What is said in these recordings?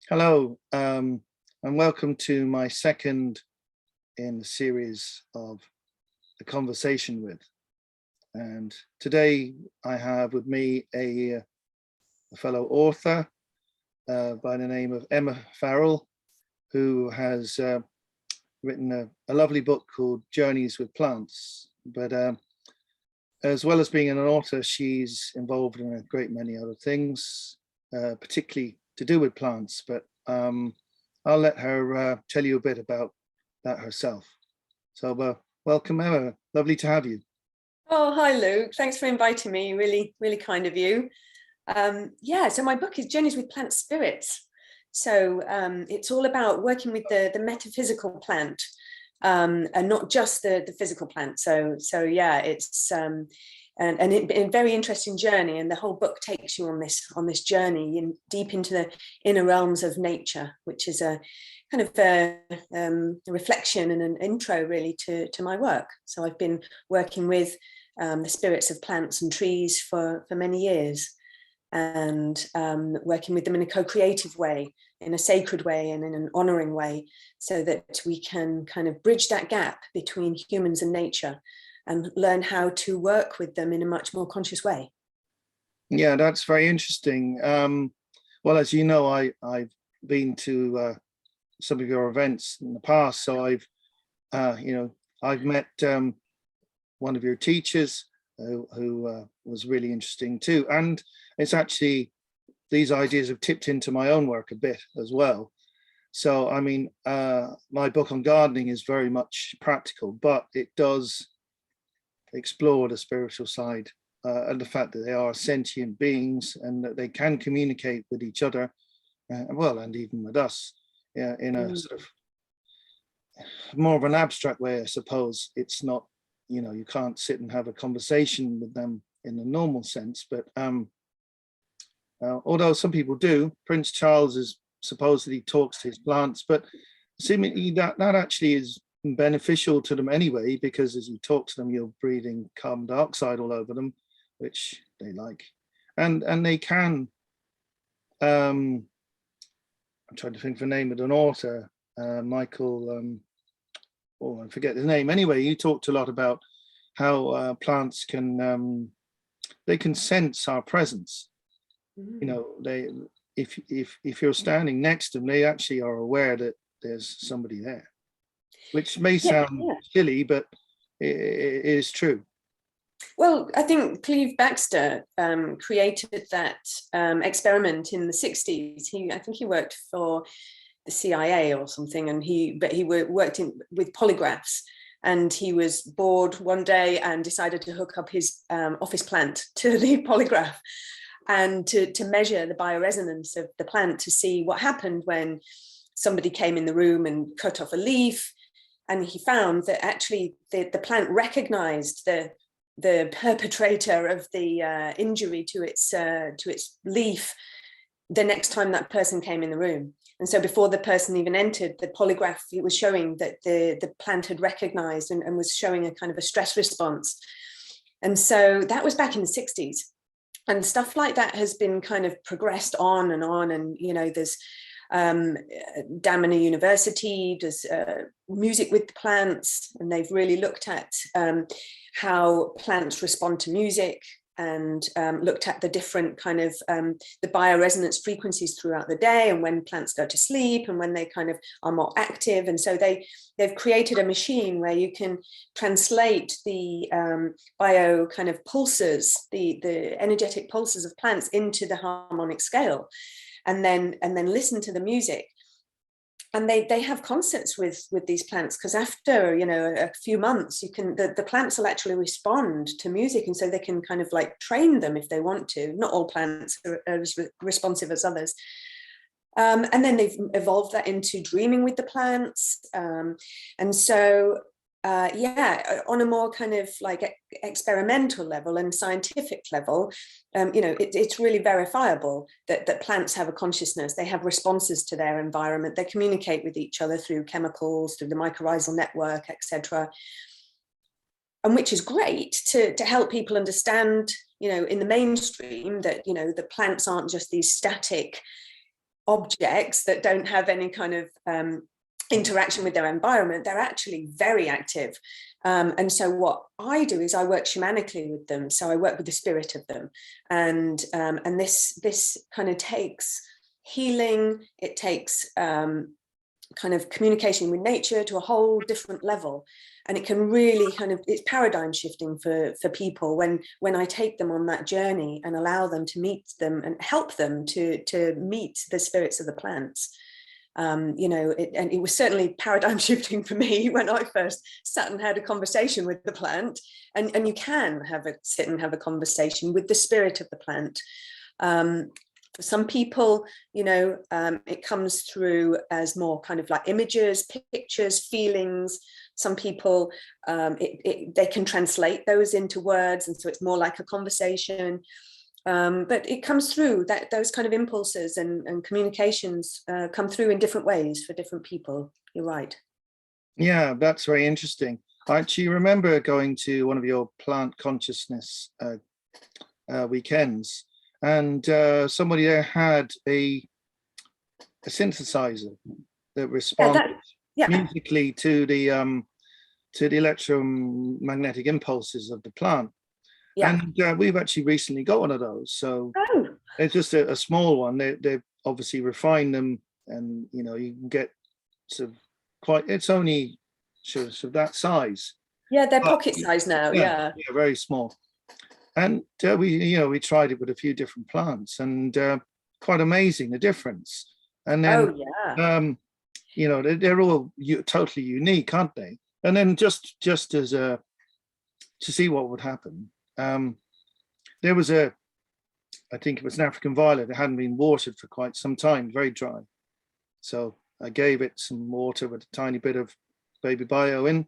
Hello, and welcome to my second in the series of The Conversation With. And today I have with me a fellow author by the name of Emma Farrell, who has written a lovely book called Journeys with Plants. But as well as being an author, she's involved in a great many other things, particularly to do with plants, but I'll let her tell you a bit about that herself. So welcome, Emma. Lovely to have you. Oh, hi, Luke. Thanks for inviting me. Really, really kind of you. So my book is Journeys with Plant Spirits. So it's all about working with the metaphysical plant and not just the physical plant. So yeah, it's a very interesting journey, and the whole book takes you on this journey deep into the inner realms of nature, which is a kind of a reflection and an intro really to my work. So I've been working with the spirits of plants and trees for many years, and working with them in a co-creative way, in a sacred way, and in an honoring way, so that we can kind of bridge that gap between humans and nature and learn how to work with them in a much more conscious way. Yeah, that's very interesting. Well, as you know, I've been to some of your events in the past, so I've met one of your teachers who was really interesting too, and it's actually these ideas have tipped into my own work a bit as well. So I mean, my book on gardening is very much practical, but it does explore the spiritual side and the fact that they are sentient beings and that they can communicate with each other, and even with us, in a sort of more of an abstract way, I suppose. It's not, you can't sit and have a conversation with them in the normal sense, but although some people do. Prince Charles is supposedly talks to his plants, but seemingly that actually is beneficial to them anyway, because as you talk to them, you're breathing carbon dioxide all over them, which they like, and they can. I'm trying to think of the name of an author, Michael. I forget his name. Anyway, you talked a lot about how plants can they can sense our presence. They if you're standing next to them, they actually are aware that there's somebody there. Which may sound silly, but it is true. Well, I think Cleve Baxter created that experiment in the 60s. I think he worked for the CIA or something, and he worked with polygraphs. And he was bored one day and decided to hook up his office plant to the polygraph and to measure the bioresonance of the plant to see what happened when somebody came in the room and cut off a leaf. And he found that actually the plant recognized the perpetrator of the injury to its leaf the next time that person came in the room. And so before the person even entered, the polygraph, it was showing that the plant had recognized and was showing a kind of a stress response. And so that was back in the 60s. And stuff like that has been kind of progressed on. And, there's Damina University does music with plants, and they've really looked at how plants respond to music, and looked at the different kind of the bioresonance frequencies throughout the day, and when plants go to sleep and when they kind of are more active. And so they've created a machine where you can translate the bio kind of pulses, the energetic pulses of plants into the harmonic scale, and then listen to the music. And they have concerts with these plants, because after a few months, the plants will actually respond to music, and so they can kind of like train them if they want to. Not all plants are as responsive as others. And then they've evolved that into dreaming with the plants, and so on a more kind of like experimental level and scientific level, it's really verifiable that plants have a consciousness. They have responses to their environment. They communicate with each other through chemicals, through the mycorrhizal network, etc. And which is great to help people understand, in the mainstream, that the plants aren't just these static objects that don't have any kind of interaction with their environment, they're actually very active. And so what I do is I work shamanically with them. So I work with the spirit of them. And this kind of takes healing, it takes kind of communication with nature to a whole different level. And it can really kind of, it's paradigm shifting for people when I take them on that journey and allow them to meet them and help them to meet the spirits of the plants. You know, and it was certainly paradigm shifting for me when I first sat and had a conversation with the plant. And you can sit and have a conversation with the spirit of the plant. For some people, you know, it comes through as more kind of like images, pictures, feelings. Some people, they can translate those into words, and so it's more like a conversation. But it comes through, that those kind of impulses and communications come through in different ways for different people. You're right. Yeah, that's very interesting. I actually remember going to one of your plant consciousness weekends, and somebody there had a synthesizer that responded musically to the electromagnetic impulses of the plant. Yeah. And we've actually recently got one of those. So it's just a small one. They've obviously refined them, and you know, you can get sort of quite, it's only sort of that size. Yeah, they're pocket size now. Yeah, very small. And we tried it with a few different plants, and quite amazing the difference. And then you know, they're all totally unique, aren't they? And then just as to see what would happen. There was I think it was an African violet that hadn't been watered for quite some time, very dry. So I gave it some water with a tiny bit of baby bio in,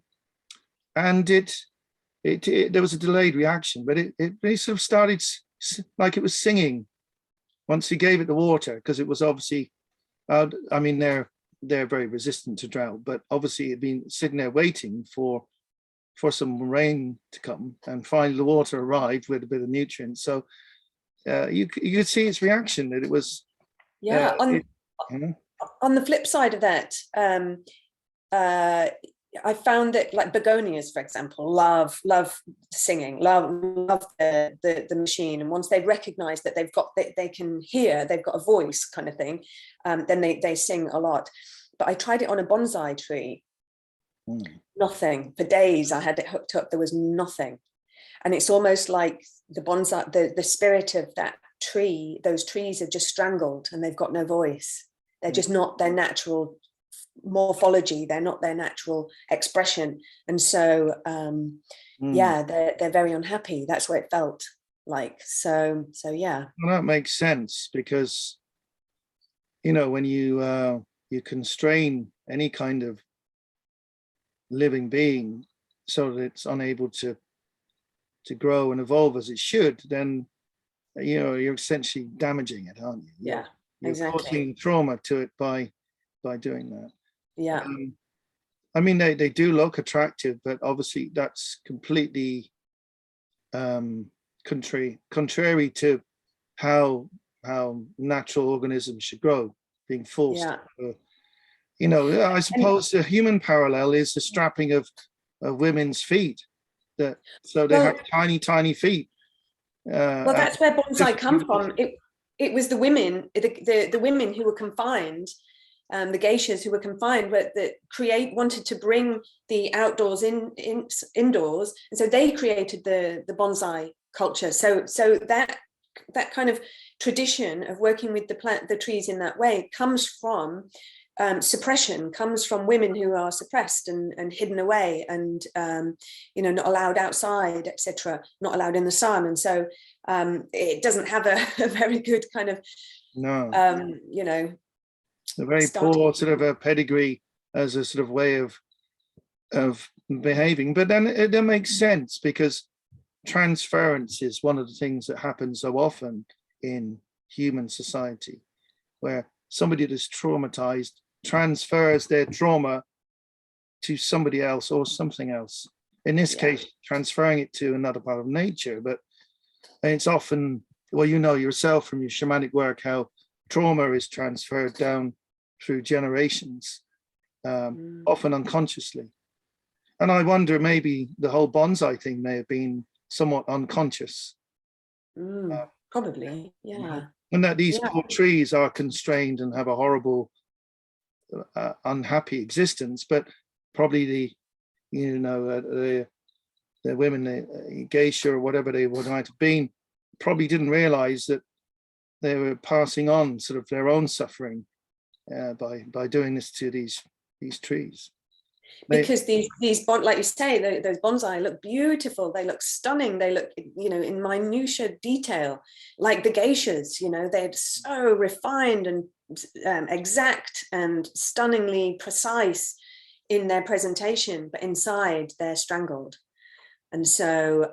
and there was a delayed reaction, but it really sort of started like it was singing once we gave it the water, because it was obviously, I mean, they're very resistant to drought, but obviously it'd been sitting there waiting for some rain to come, and finally the water arrived with a bit of nutrients. So you could see its reaction, that it was on the flip side of that, I found that, like, begonias, for example, love singing, love the machine, and once they recognize that they can hear, they've got a voice kind of thing, then they sing a lot. But I tried it on a bonsai tree. Nothing. For days I had it hooked up, there was nothing. And it's almost like the bonsai, the spirit of that tree, those trees are just strangled, and they've got no voice. They're just not their natural morphology, they're not their natural expression. And so they're very unhappy. That's what it felt like. So yeah. Well, that makes sense, because you know, when you constrain any kind of living being so that it's unable to grow and evolve as it should, then you know, you're essentially damaging it, aren't you? Yeah, you're exactly. causing trauma to it by doing that. Yeah. I mean, they do look attractive, but obviously that's completely contrary to how natural organisms should grow, being forced. You know, I suppose the human parallel is the strapping of women's feet, so they have tiny feet. Well, that's where bonsai come from. It was the women, the women who were confined, the geishas who were confined, that wanted to bring the outdoors indoors, and so they created the bonsai culture. So that kind of tradition of working with the trees in that way comes from suppression, comes from women who are suppressed and hidden away, and you know, not allowed outside, etc., not allowed in the sun. And so it doesn't have a very good kind of you know, a very poor sort of a pedigree as a sort of way of behaving. But then it makes sense, because transference is one of the things that happens so often in human society, where somebody that's traumatized transfers their trauma to somebody else or something else. In this case, transferring it to another part of nature. But it's often, well, you know yourself from your shamanic work, how trauma is transferred down through generations, often unconsciously. And I wonder, maybe the whole bonsai thing may have been somewhat unconscious. Probably, yeah. And that these poor trees are constrained and have a horrible, unhappy existence, but probably the women, the geisha or whatever they would might have been, probably didn't realize that they were passing on sort of their own suffering by doing this to these trees. Because these like you say, those bonsai look beautiful, they look stunning, they look, in minutiae detail, like the geishas, they're so refined and exact and stunningly precise in their presentation, but inside they're strangled. And so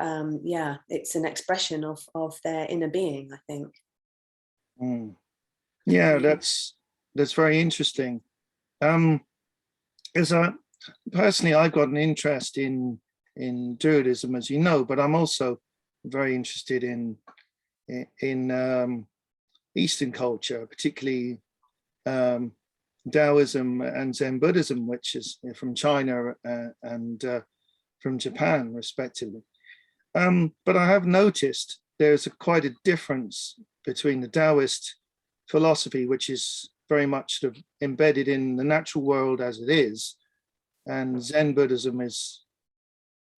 it's an expression of their inner being, I think. Yeah, that's very interesting. Personally, I've got an interest in Druidism, as you know, but I'm also very interested in Eastern culture, particularly Taoism and Zen Buddhism, which is from China and from Japan, respectively. But I have noticed there's quite a difference between the Taoist philosophy, which is very much sort of embedded in the natural world as it is, and Zen Buddhism is,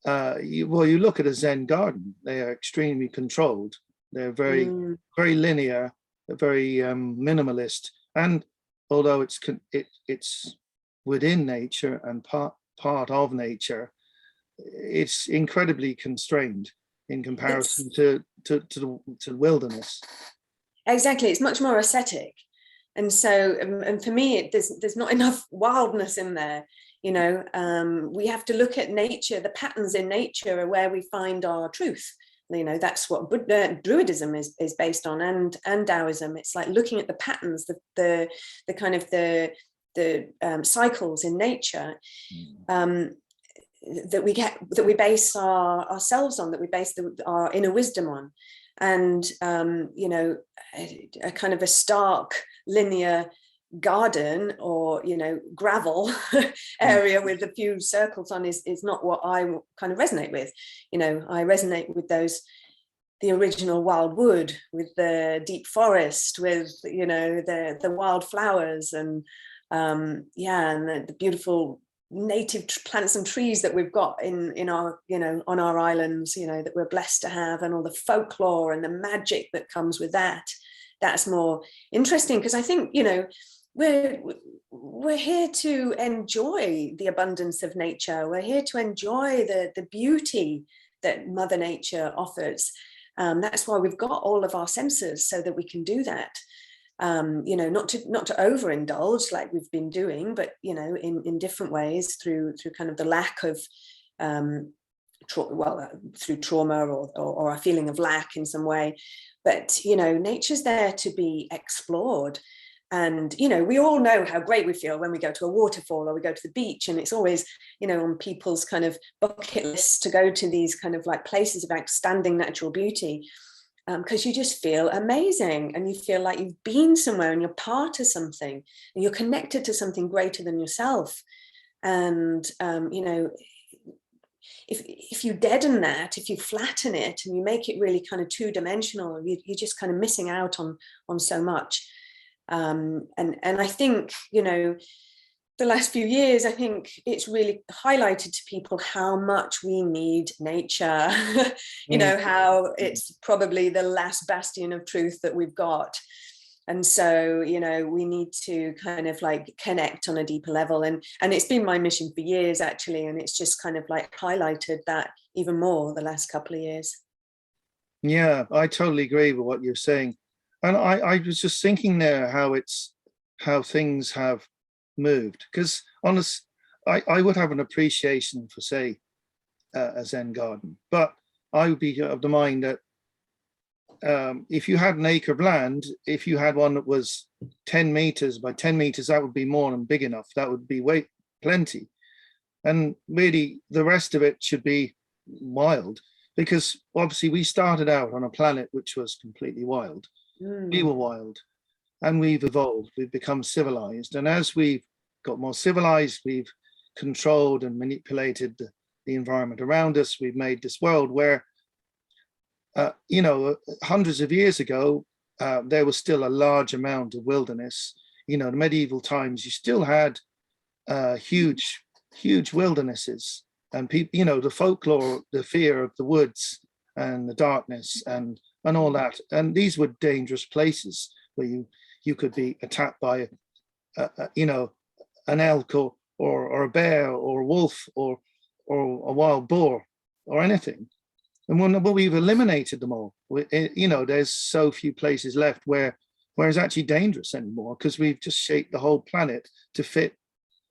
you look at a Zen garden, they are extremely controlled. They're very, very linear, very minimalist. And although it's within nature and part of nature, it's incredibly constrained in comparison to the wilderness. Exactly, it's much more ascetic. And so, and for me, there's not enough wildness in there. We have to look at nature. The patterns in nature are where we find our truth. That's what Druidism is based on, and Taoism. It's like looking at the patterns, the kind of the cycles in nature that we base ourselves on, that we base our inner wisdom on. And a kind of a stark linear garden or gravel area with a few circles on is not what I kind of resonate with. I resonate with the original wild wood, with the deep forest, with the wild flowers and and the beautiful native plants and trees that we've got in our on our islands, that we're blessed to have, and all the folklore and the magic that comes with that. That's more interesting, because I think we're here to enjoy the abundance of nature. We're here to enjoy the beauty that Mother Nature offers. That's why we've got all of our senses, so that we can do that. Not to overindulge like we've been doing, but in different ways through kind of the lack of through trauma or a feeling of lack in some way. But nature's there to be explored. And we all know how great we feel when we go to a waterfall or we go to the beach, and it's always on people's kind of bucket lists to go to these kind of like places of outstanding natural beauty. Because you just feel amazing, and you feel like you've been somewhere and you're part of something, and you're connected to something greater than yourself. And if you deaden that, if you flatten it and you make it really kind of two-dimensional, you're just kind of missing out on so much. And I think the last few years, I think it's really highlighted to people how much we need nature, how it's probably the last bastion of truth that we've got. And so, we need to kind of like connect on a deeper level. And it's been my mission for years, actually. And it's just kind of like highlighted that even more the last couple of years. Yeah, I totally agree with what you're saying. And I was just thinking there how things have moved, because I would have an appreciation for, say, a Zen garden, but I would be of the mind that if you had an acre of land, if you had one that was 10 meters by 10 meters, that would be more than big enough. That would be plenty. And really the rest of it should be wild, because obviously we started out on a planet which was completely wild. We were wild. and we've evolved, we've become civilized. And as we've got more civilized, we've controlled and manipulated the environment around us. We've made this world where, you know, hundreds of years ago, there was still a large amount of wilderness. You know, in medieval times, you still had huge wildernesses, and people, you know, the folklore, the fear of the woods and the darkness and all that. And these were dangerous places where you could be attacked by, you know, an elk or a bear or a wolf or a wild boar or anything. And when we've eliminated them all, you know, there's so few places left where it's actually dangerous anymore, because we've just shaped the whole planet to fit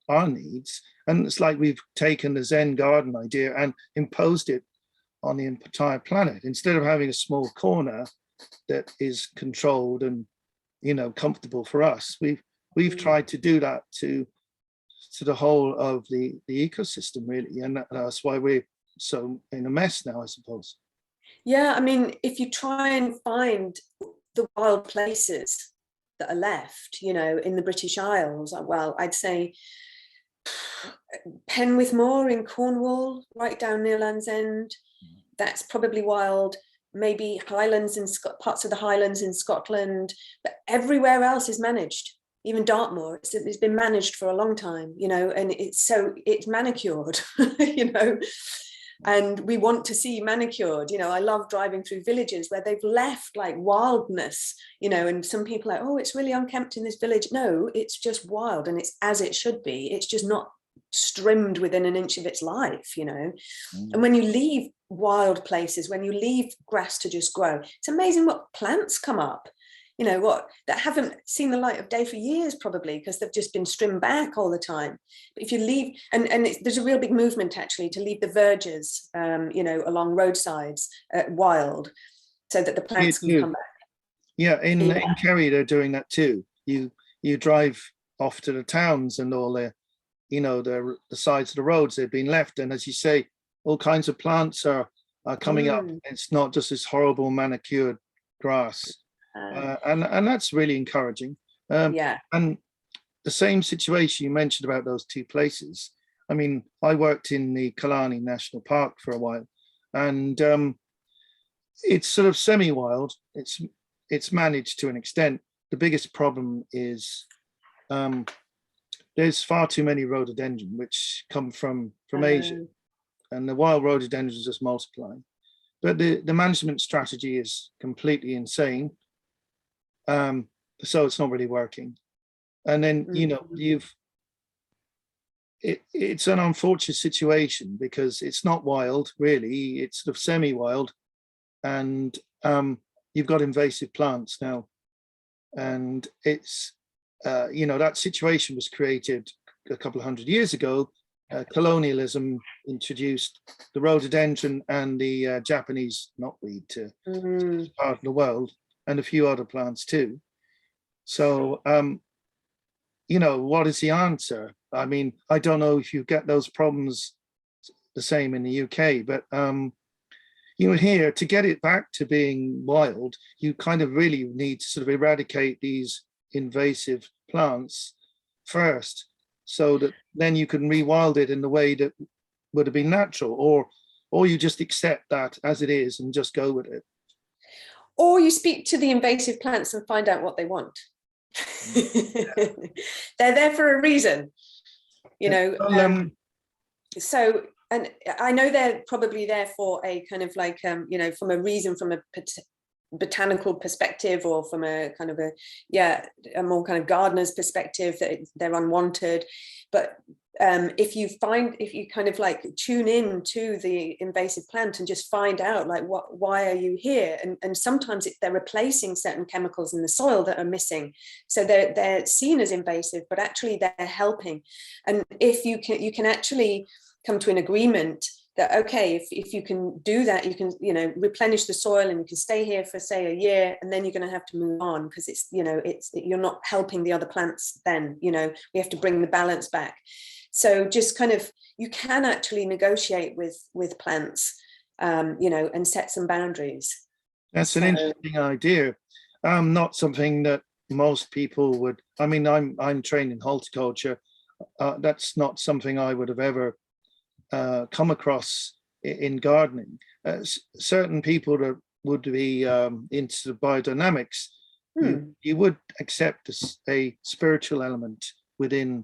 our needs. And it's like we've taken the Zen garden idea and imposed it on the entire planet. Instead of having a small corner that is controlled and, you know, comfortable for us, we've tried to do that to the whole of the ecosystem, really. And that's why we're so in a mess now, I suppose. Yeah, I mean, if you try and find the wild places that are left, you know, in the British Isles, well, I'd say Penwith Moor in Cornwall, right down near Land's End, that's probably wild. Maybe Highlands in parts of the Highlands in Scotland, but everywhere else is managed. Even Dartmoor, it's been managed for a long time, you know, and it's manicured, you know, and we want to see manicured. You know, I love driving through villages where they've left like wildness, you know, and some people are like, oh, it's really unkempt in this village. No, it's just wild, and it's as it should be. It's just not trimmed within an inch of its life, you know. And when you leave wild places, when you leave grass to just grow, it's amazing what plants come up, you know, what that haven't seen the light of day for years, probably because they've just been trimmed back all the time. But if you leave, and there's a real big movement actually to leave the verges, you know, along roadsides wild, so that the plants can come back. Yeah, in Kerry they're doing that too. You drive off to the towns and all the, you know, the sides of the roads, they've been left, and as you say, all kinds of plants are coming up. It's not just this horrible manicured grass. And that's really encouraging. Yeah. And the same situation you mentioned about those two places. I mean, I worked in the Killarney National Park for a while, and it's sort of semi-wild. It's managed to an extent. The biggest problem is there's far too many rhododendron which come from Asia, and the wild rhododendrons just multiply. But the management strategy is completely insane. So it's not really working. And then, you know, it's an unfortunate situation because it's not wild, really. It's sort of semi-wild, and you've got invasive plants now. And it's, you know, that situation was created a couple of hundred years ago. Colonialism introduced the rhododendron and the Japanese knotweed to part of the world, and a few other plants too. So, you know, what is the answer? I mean, I don't know if you get those problems the same in the UK, but you know, here, to get it back to being wild, you kind of really need to sort of eradicate these invasive plants first, so that then you can rewild it in the way that would have been natural, or you just accept that as it is and just go with it. Or you speak to the invasive plants and find out what they want. They're there for a reason, you know. So, and I know they're probably there for a kind of like, you know, from a reason, from a botanical perspective, or from a kind of a more kind of gardener's perspective, that they're unwanted. But if you kind of like tune in to the invasive plant and just find out like why are you here, and sometimes they're replacing certain chemicals in the soil that are missing, so they're seen as invasive, but actually they're helping. And if you can actually come to an agreement that, okay, if you can do that, you can, you know, replenish the soil and you can stay here for say a year, and then you're going to have to move on because it's, you know, you're not helping the other plants then, you know, we have to bring the balance back. So just kind of, you can actually negotiate with plants, you know, and set some boundaries. That's an interesting idea. Not something that most people would. I mean, I'm trained in horticulture. That's not something I would have ever come across in gardening. Certain people that would be into biodynamics, you would accept a spiritual element within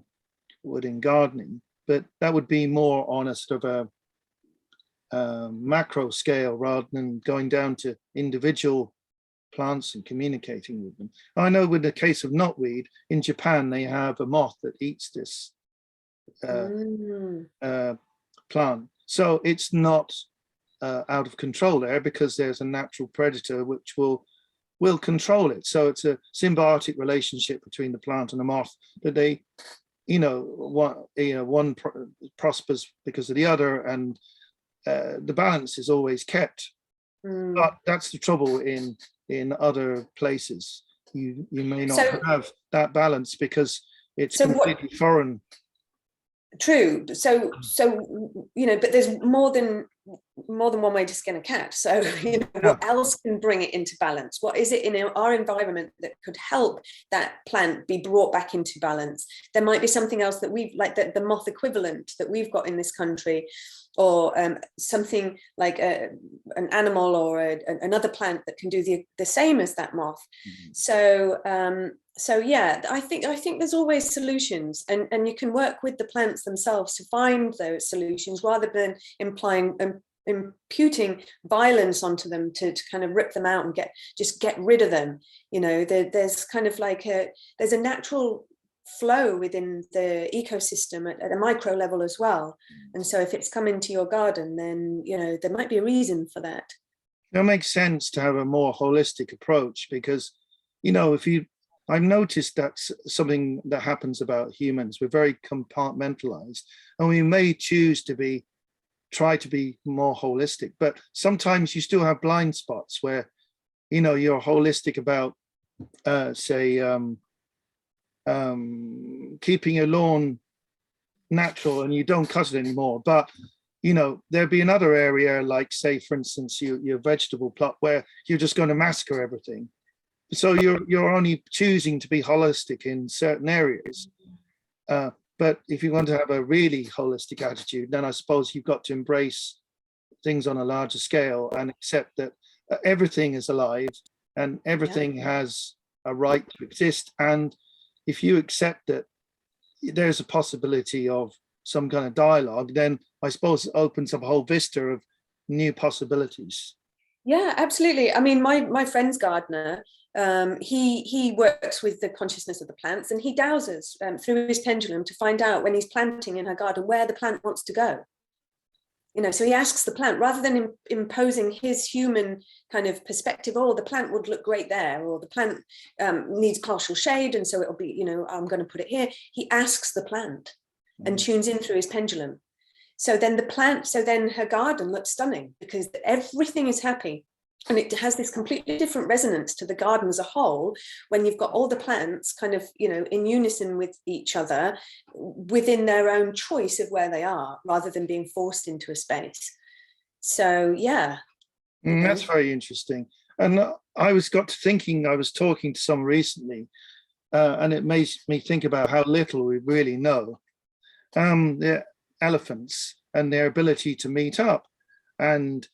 gardening, but that would be more on a sort of a macro scale rather than going down to individual plants and communicating with them. I know with the case of knotweed in Japan, they have a moth that eats this plant. So it's not out of control there, because there's a natural predator which will control it. So it's a symbiotic relationship between the plant and the moth, that they, one prospers because of the other, and the balance is always kept. But that's the trouble in other places. You may not have that balance because it's completely foreign. True. So but there's more than one way to skin a cat. So what else can bring it into balance? What is it in our environment that could help that plant be brought back into balance? There might be something else that we've, like the moth equivalent that we've got in this country, or something like an animal or another plant that can do the same as that moth. So yeah, I think there's always solutions, and you can work with the plants themselves to find those solutions, rather than imputing violence onto them to kind of rip them out and get rid of them. There's kind of like there's a natural flow within the ecosystem at a micro level as well. And so if it's come into your garden, then there might be a reason for that. It makes sense to have a more holistic approach, because I've noticed that's something that happens about humans. We're very compartmentalized, and we may choose to try to be more holistic, but sometimes you still have blind spots where you're holistic about say keeping your lawn natural and you don't cut it anymore, but there'd be another area, like say for instance your vegetable plot, where you're just going to massacre everything. So you're only choosing to be holistic in certain areas, but if you want to have a really holistic attitude, then I suppose you've got to embrace things on a larger scale and accept that everything is alive and everything has a right to exist. And if you accept that there's a possibility of some kind of dialogue, then I suppose it opens up a whole vista of new possibilities. Yeah, absolutely. I mean, my friend's gardener, he works with the consciousness of the plants, and he dowses through his pendulum to find out, when he's planting in her garden, where the plant wants to go. So he asks the plant, rather than imposing his human kind of perspective, the plant would look great there, or the plant needs partial shade, and so it'll be, I'm going to put it here. He asks the plant and tunes in through his pendulum. So then her garden looks stunning, because everything is happy. And it has this completely different resonance to the garden as a whole, when you've got all the plants kind of, in unison with each other within their own choice of where they are, rather than being forced into a space. So, yeah. That's very interesting. And I was talking to someone recently, and it made me think about how little we really know. The elephants and their ability to meet up. And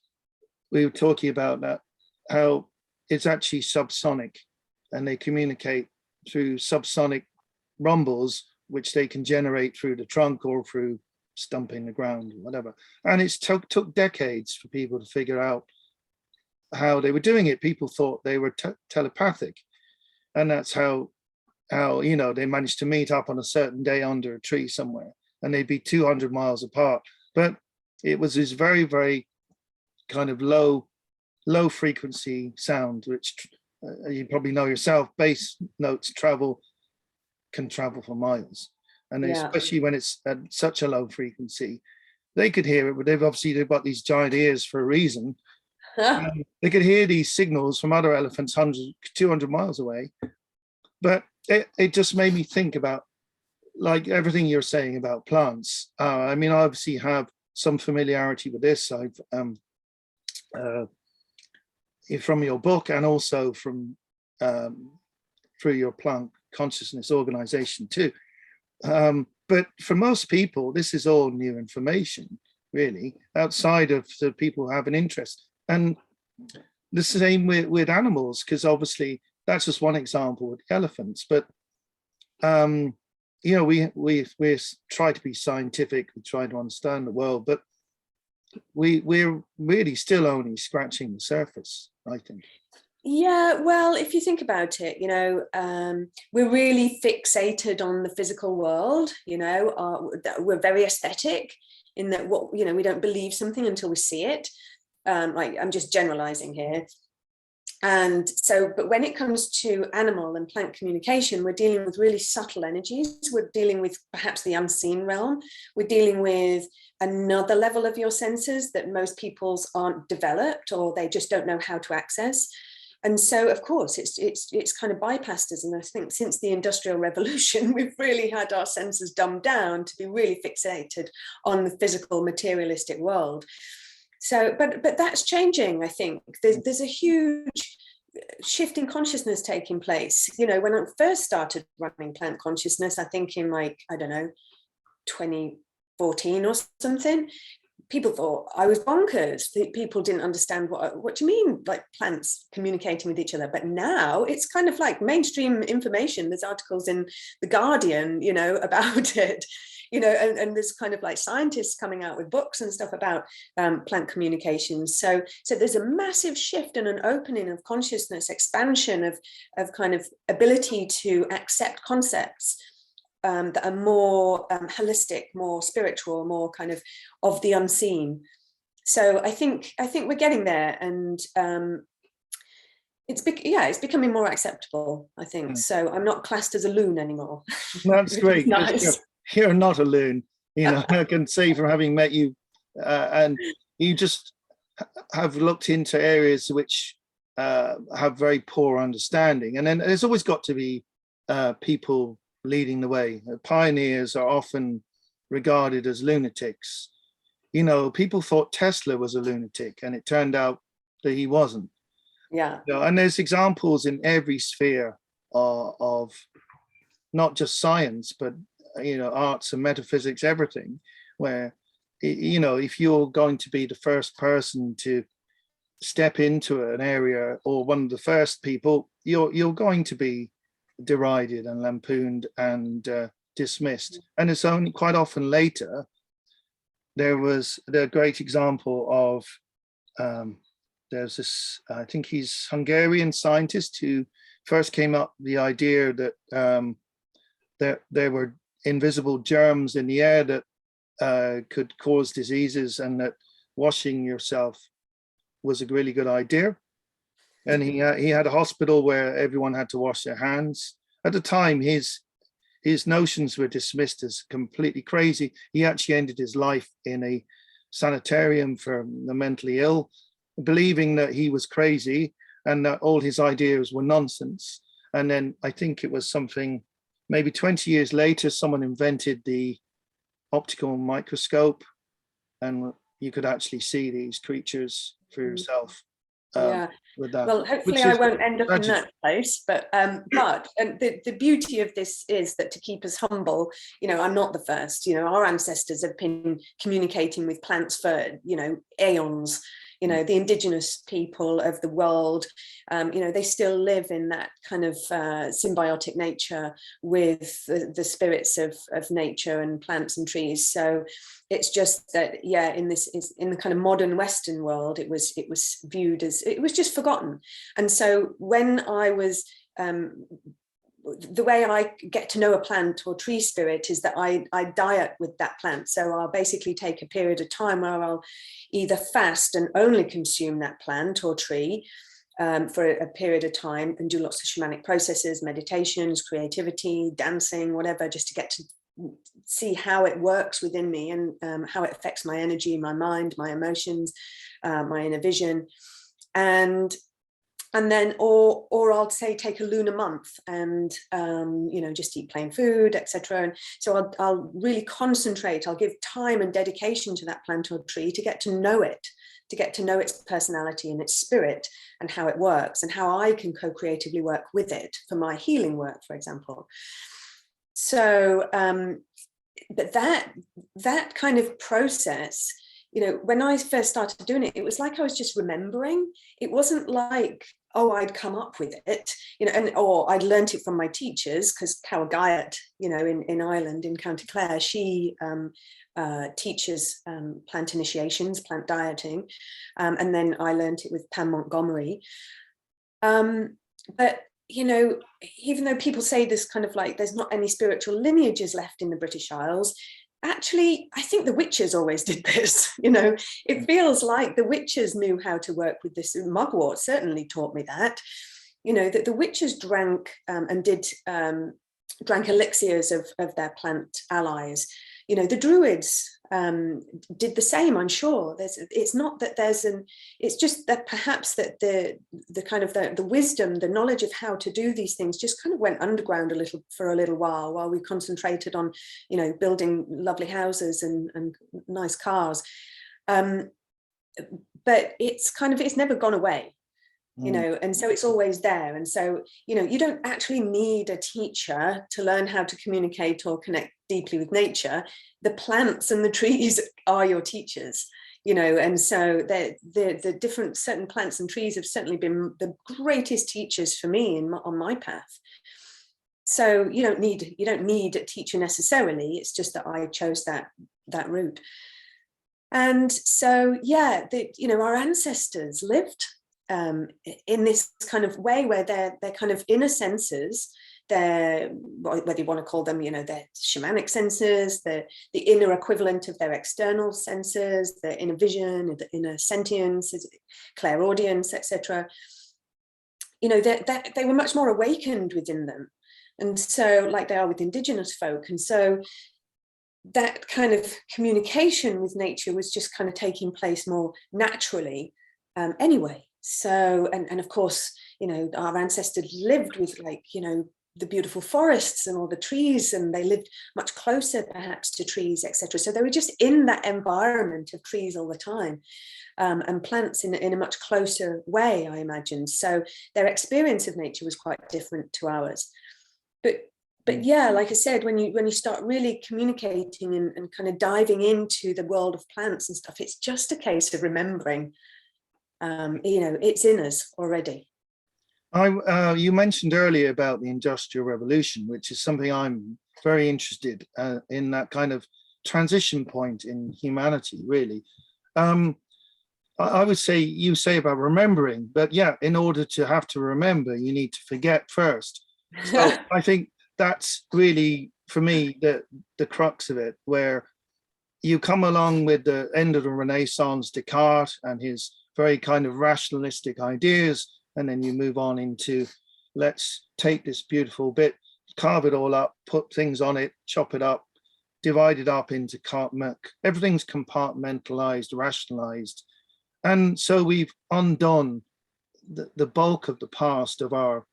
we were talking about that, how it's actually subsonic, and they communicate through subsonic rumbles, which they can generate through the trunk or through stumping the ground or whatever. And it took decades for people to figure out how they were doing it. People thought they were telepathic, and that's how they managed to meet up on a certain day under a tree somewhere, and they'd be 200 miles apart. But it was this very, very kind of low frequency sound, which you probably know yourself, bass notes can travel for miles, and especially when it's at such a low frequency, they could hear it. But they've got these giant ears for a reason. They could hear these signals from other elephants 200 miles away. But it just made me think about, like, everything you're saying about plants. I mean, I obviously have some familiarity with this. I've from your book, and also from through your plant consciousness organization too. But for most people, this is all new information, really, outside of the people who have an interest. And the same with animals, because obviously that's just one example with elephants. But you know, we try to be scientific, we try to understand the world, but we're really still only scratching the surface, I think. Yeah, well, if you think about it, you know, we're really fixated on the physical world, you know, we're very aesthetic in that, what, you know, we don't believe something until we see it. Like, I'm just generalizing here. And so, but when it comes to animal and plant communication, we're dealing with really subtle energies. We're dealing with perhaps the unseen realm. We're dealing with another level of your senses that most people's aren't developed, or they just don't know how to access. And so, of course, it's kind of bypassed us. And I think since the Industrial Revolution, we've really had our senses dumbed down to be really fixated on the physical, materialistic world. So, but that's changing. I think there's a huge shift in consciousness taking place. You know, when I first started running plant consciousness, I think in, like, I don't know, 2014 or something, people thought I was bonkers. People didn't understand what do you mean, like plants communicating with each other. But now it's kind of like mainstream information. There's articles in The Guardian, you know, about it. You know, and there's kind of like scientists coming out with books and stuff about plant communications. So there's a massive shift and an opening of consciousness, expansion of kind of ability to accept concepts that are more holistic, more spiritual, more kind of the unseen. So I think we're getting there, and it's becoming more acceptable, I think. So I'm not classed as a loon anymore. That's great. Nice. You're not a loon, you know. I can say from having met you, and you just have looked into areas which have very poor understanding. And then there's always got to be people leading the way. Pioneers are often regarded as lunatics. You know, people thought Tesla was a lunatic, and it turned out that he wasn't. Yeah. You know, and there's examples in every sphere of not just science, but, you know, arts and metaphysics, everything, where, you know, if you're going to be the first person to step into an area, or one of the first people, you're going to be derided and lampooned and dismissed. And it's only quite often later. There was the great example of there's this, I think he's Hungarian scientist, who first came up with the idea that there were invisible germs in the air that could cause diseases, and that washing yourself was a really good idea. And he had a hospital where everyone had to wash their hands. At the time, his notions were dismissed as completely crazy. He actually ended his life in a sanitarium for the mentally ill, believing that he was crazy and that all his ideas were nonsense. And then I think it was something, maybe 20 years later, someone invented the optical microscope, and you could actually see these creatures for yourself. With that. Well, hopefully I won't end up in that place, but the beauty of this is that, to keep us humble, you know, I'm not the first. You know, our ancestors have been communicating with plants for, you know, aeons. You know, the indigenous people of the world, you know, they still live in that kind of symbiotic nature with the spirits of nature and plants and trees. So it's just that, yeah, in the kind of modern Western world, it was viewed as, it was just forgotten. And so when I was the way I get to know a plant or tree spirit is that I diet with that plant. So I'll basically take a period of time where I'll either fast and only consume that plant or tree for a period of time, and do lots of shamanic processes, meditations, creativity, dancing, whatever, just to get to see how it works within me, and how it affects my energy, my mind, my emotions, my inner vision. And and then, or I'll say take a lunar month and you know, just eat plain food, etc. And so I'll really concentrate. I'll give time and dedication to that plant or tree to get to know it, to get to know its personality and its spirit and how it works and how I can co-creatively work with it for my healing work, for example. So, but that kind of process, you know, when I first started doing it, it was like I was just remembering. It wasn't like, oh, I'd come up with it, you know, and or I'd learnt it from my teachers, because Cara Guyot, you know, in Ireland, in County Clare, she teaches plant initiations, plant dieting, and then I learnt it with Pam Montgomery. But you know, even though people say this kind of like there's not any spiritual lineages left in the British Isles, actually, I think the witches always did this. You know, it feels like the witches knew how to work with this. Mugwort certainly taught me that. You know, that the witches drank and drank elixirs of their plant allies. You know, the Druids did the same, I'm sure. It's not that it's just that perhaps that the kind of the wisdom, the knowledge of how to do these things just kind of went underground for a little while we concentrated on, you know, building lovely houses and nice cars. But it's never gone away. You know, and so it's always there. And so, you know, you don't actually need a teacher to learn how to communicate or connect deeply with nature. The plants and the trees are your teachers, you know, and so the different certain plants and trees have certainly been the greatest teachers for me on my path. So you don't need a teacher necessarily. It's just that I chose that route. And so, yeah, you know, our ancestors lived in this kind of way where their kind of inner senses, whether you want to call them, you know, their shamanic senses, the inner equivalent of their external senses, their inner vision, the inner sentience, clairaudience, etc. You know, that they were much more awakened within them, and so like they are with indigenous folk, and so that kind of communication with nature was just kind of taking place more naturally anyway. So, and of course, you know, our ancestors lived with, like, you know, the beautiful forests and all the trees, and they lived much closer perhaps to trees, etc. So they were just in that environment of trees all the time, and plants in a much closer way, I imagine. So their experience of nature was quite different to ours. But yeah, like I said, when you start really communicating and kind of diving into the world of plants and stuff, it's just a case of remembering. You know, it's in us already. You mentioned earlier about the Industrial Revolution, which is something I'm very interested in, that kind of transition point in humanity, really. I would say, you say about remembering, but yeah, in order to have to remember, you need to forget first. So I think that's really, for me, the crux of it, where you come along with the end of the Renaissance, Descartes and his very kind of rationalistic ideas, and then you move on into, let's take this beautiful bit, carve it all up, put things on it, chop it up, divide it up into everything's compartmentalized, rationalized. And so we've undone the bulk of the past of our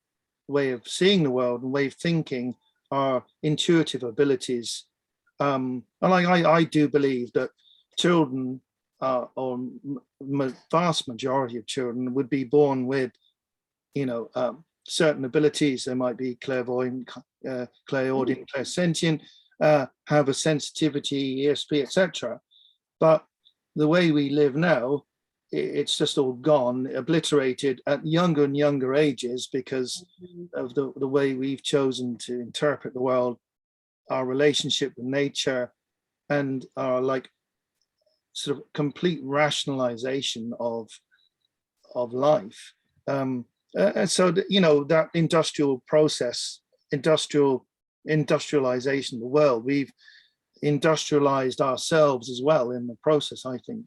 way of seeing the world and way of thinking, our intuitive abilities. And I do believe that children, or vast majority of children, would be born with, you know, certain abilities. They might be clairvoyant, clairaudient, clairsentient, have a sensitivity, ESP, etc. But the way we live now, it's just all gone, obliterated at younger and younger ages because of the way we've chosen to interpret the world, our relationship with nature, and our like sort of complete rationalization of life. And so, you know, that industrial process, industrialization of the world, we've industrialized ourselves as well in the process, I think.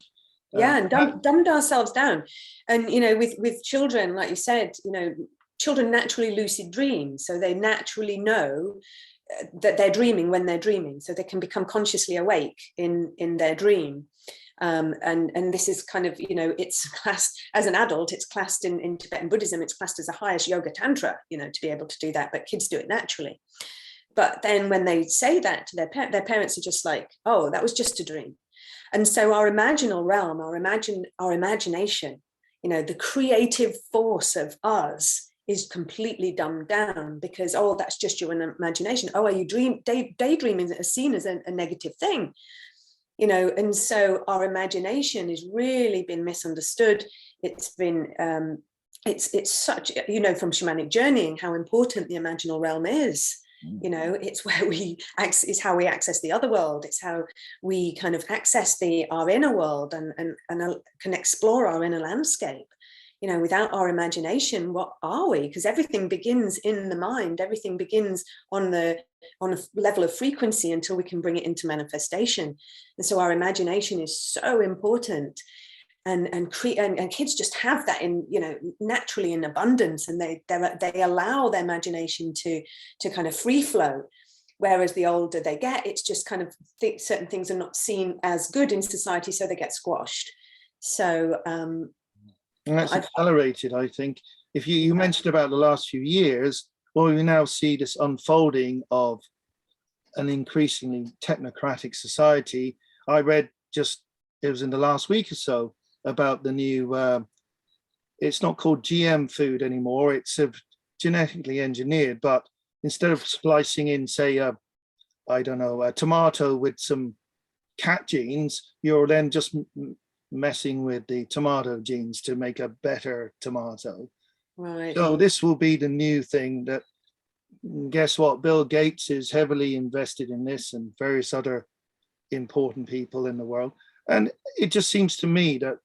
Yeah, and dumbed ourselves down. And, you know, with children, like you said, you know, children naturally lucid dream, so they naturally know that they're dreaming when they're dreaming, so they can become consciously awake in their dream. And this is kind of, it's classed as an adult, it's classed in Tibetan Buddhism, it's classed as the highest yoga tantra, to be able to do that, but kids do it naturally. But then when they say that to their parents are just like, oh, that was just a dream. And so our imaginal realm, our imagination, the creative force of us is completely dumbed down because, oh, that's just your imagination. Oh, are you daydreaming is seen as a negative thing, and so our imagination has really been misunderstood. It's been, it's such, from shamanic journeying, how important the imaginal realm is. It's where it's how we access the other world. It's how we kind of access our inner world and can explore our inner landscape. Without our imagination, what are we? Because everything begins in the mind. Everything begins on a level of frequency until we can bring it into manifestation. And so our imagination is so important. And kids just have that naturally in abundance, and they allow their imagination to kind of free flow. Whereas the older they get, it's just kind of certain things are not seen as good in society, so they get squashed. So and that's accelerated, I think. If you mentioned about the last few years, well, we now see this unfolding of an increasingly technocratic society. I read it was in the last week or so, about the new, it's not called GM food anymore, it's genetically engineered, but instead of splicing in, say, a tomato with some cat genes, you're then just messing with the tomato genes to make a better tomato. Right. So this will be the new thing that, guess what, Bill Gates is heavily invested in this, and various other important people in the world. And it just seems to me that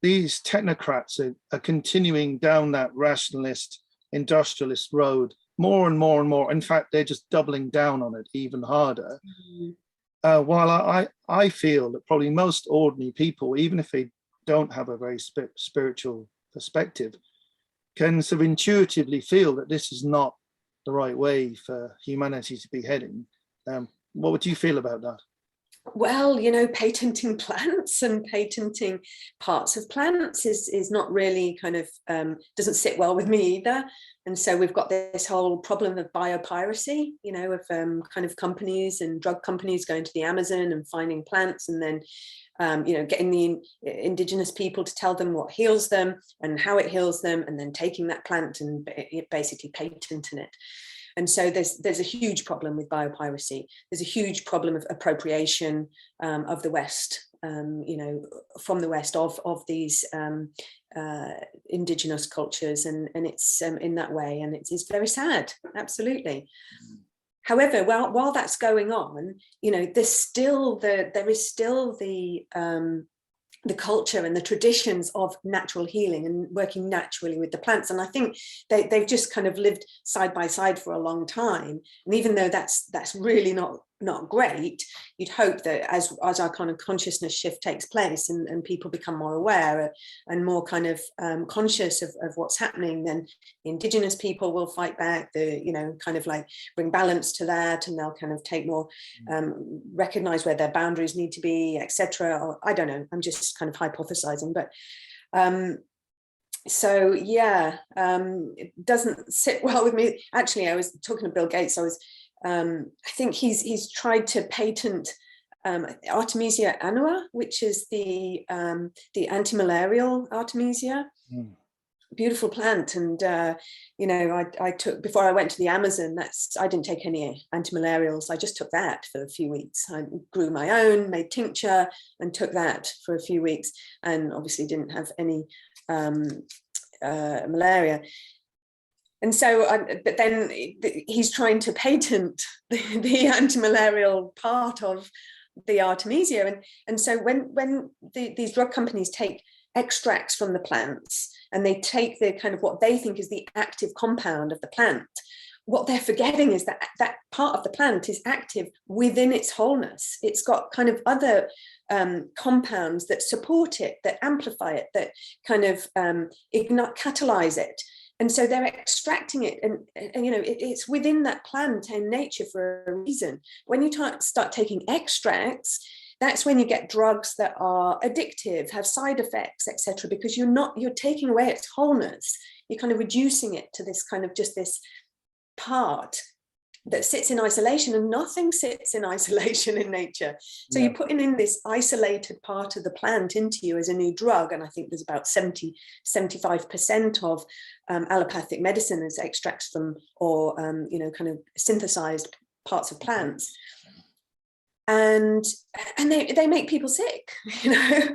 these technocrats are continuing down that rationalist, industrialist road more and more and more. In fact, they're just doubling down on it even harder. Mm-hmm. While I feel that probably most ordinary people, even if they don't have a very spiritual perspective, can sort of intuitively feel that this is not the right way for humanity to be heading. What would you feel about that? Well, patenting plants and patenting parts of plants is not really kind of, doesn't sit well with me either. And so we've got this whole problem of biopiracy, of kind of companies and drug companies going to the Amazon and finding plants, and then, getting the indigenous people to tell them what heals them and how it heals them, and then taking that plant and basically patenting it. And so there's a huge problem with biopiracy. There's a huge problem of appropriation of the West, from the West of these indigenous cultures, and it's in that way, and it's very sad, absolutely. However, while that's going on, there is still the culture and the traditions of natural healing and working naturally with the plants. And I think they've just kind of lived side by side for a long time. And even though that's really not great, you'd hope that as our kind of consciousness shift takes place and people become more aware and more kind of conscious of what's happening, then the indigenous people will fight back, kind of like bring balance to that, and they'll kind of take more, recognize where their boundaries need to be, etc. Or I don't know, I'm just kind of hypothesizing, but so yeah, it doesn't sit well with me. Actually, I was talking to Bill Gates. I think he's tried to patent Artemisia annua, which is the anti-malarial Artemisia. Beautiful plant. And I took, before I went to the Amazon, I didn't take any anti-malarials. I just took that for a few weeks. I grew my own, made tincture, and took that for a few weeks, and obviously didn't have any malaria. And so, but then he's trying to patent the anti-malarial part of the Artemisia. And so when these drug companies take extracts from the plants and they take the kind of what they think is the active compound of the plant, what they're forgetting is that that part of the plant is active within its wholeness. It's got kind of other compounds that support it, that amplify it, that kind of catalyze it. And so they're extracting it, and you know, it's within that plant and nature for a reason. When you start taking extracts, that's when you get drugs that are addictive, have side effects, etc. Because you're taking away its wholeness. You're kind of reducing it to this kind of just this part that sits in isolation, and nothing sits in isolation in nature. So you're putting in this isolated part of the plant into you as a new drug. And I think there's about 75% of allopathic medicine is extracts from, or, you know, kind of synthesized parts of plants. And they make people sick, you know.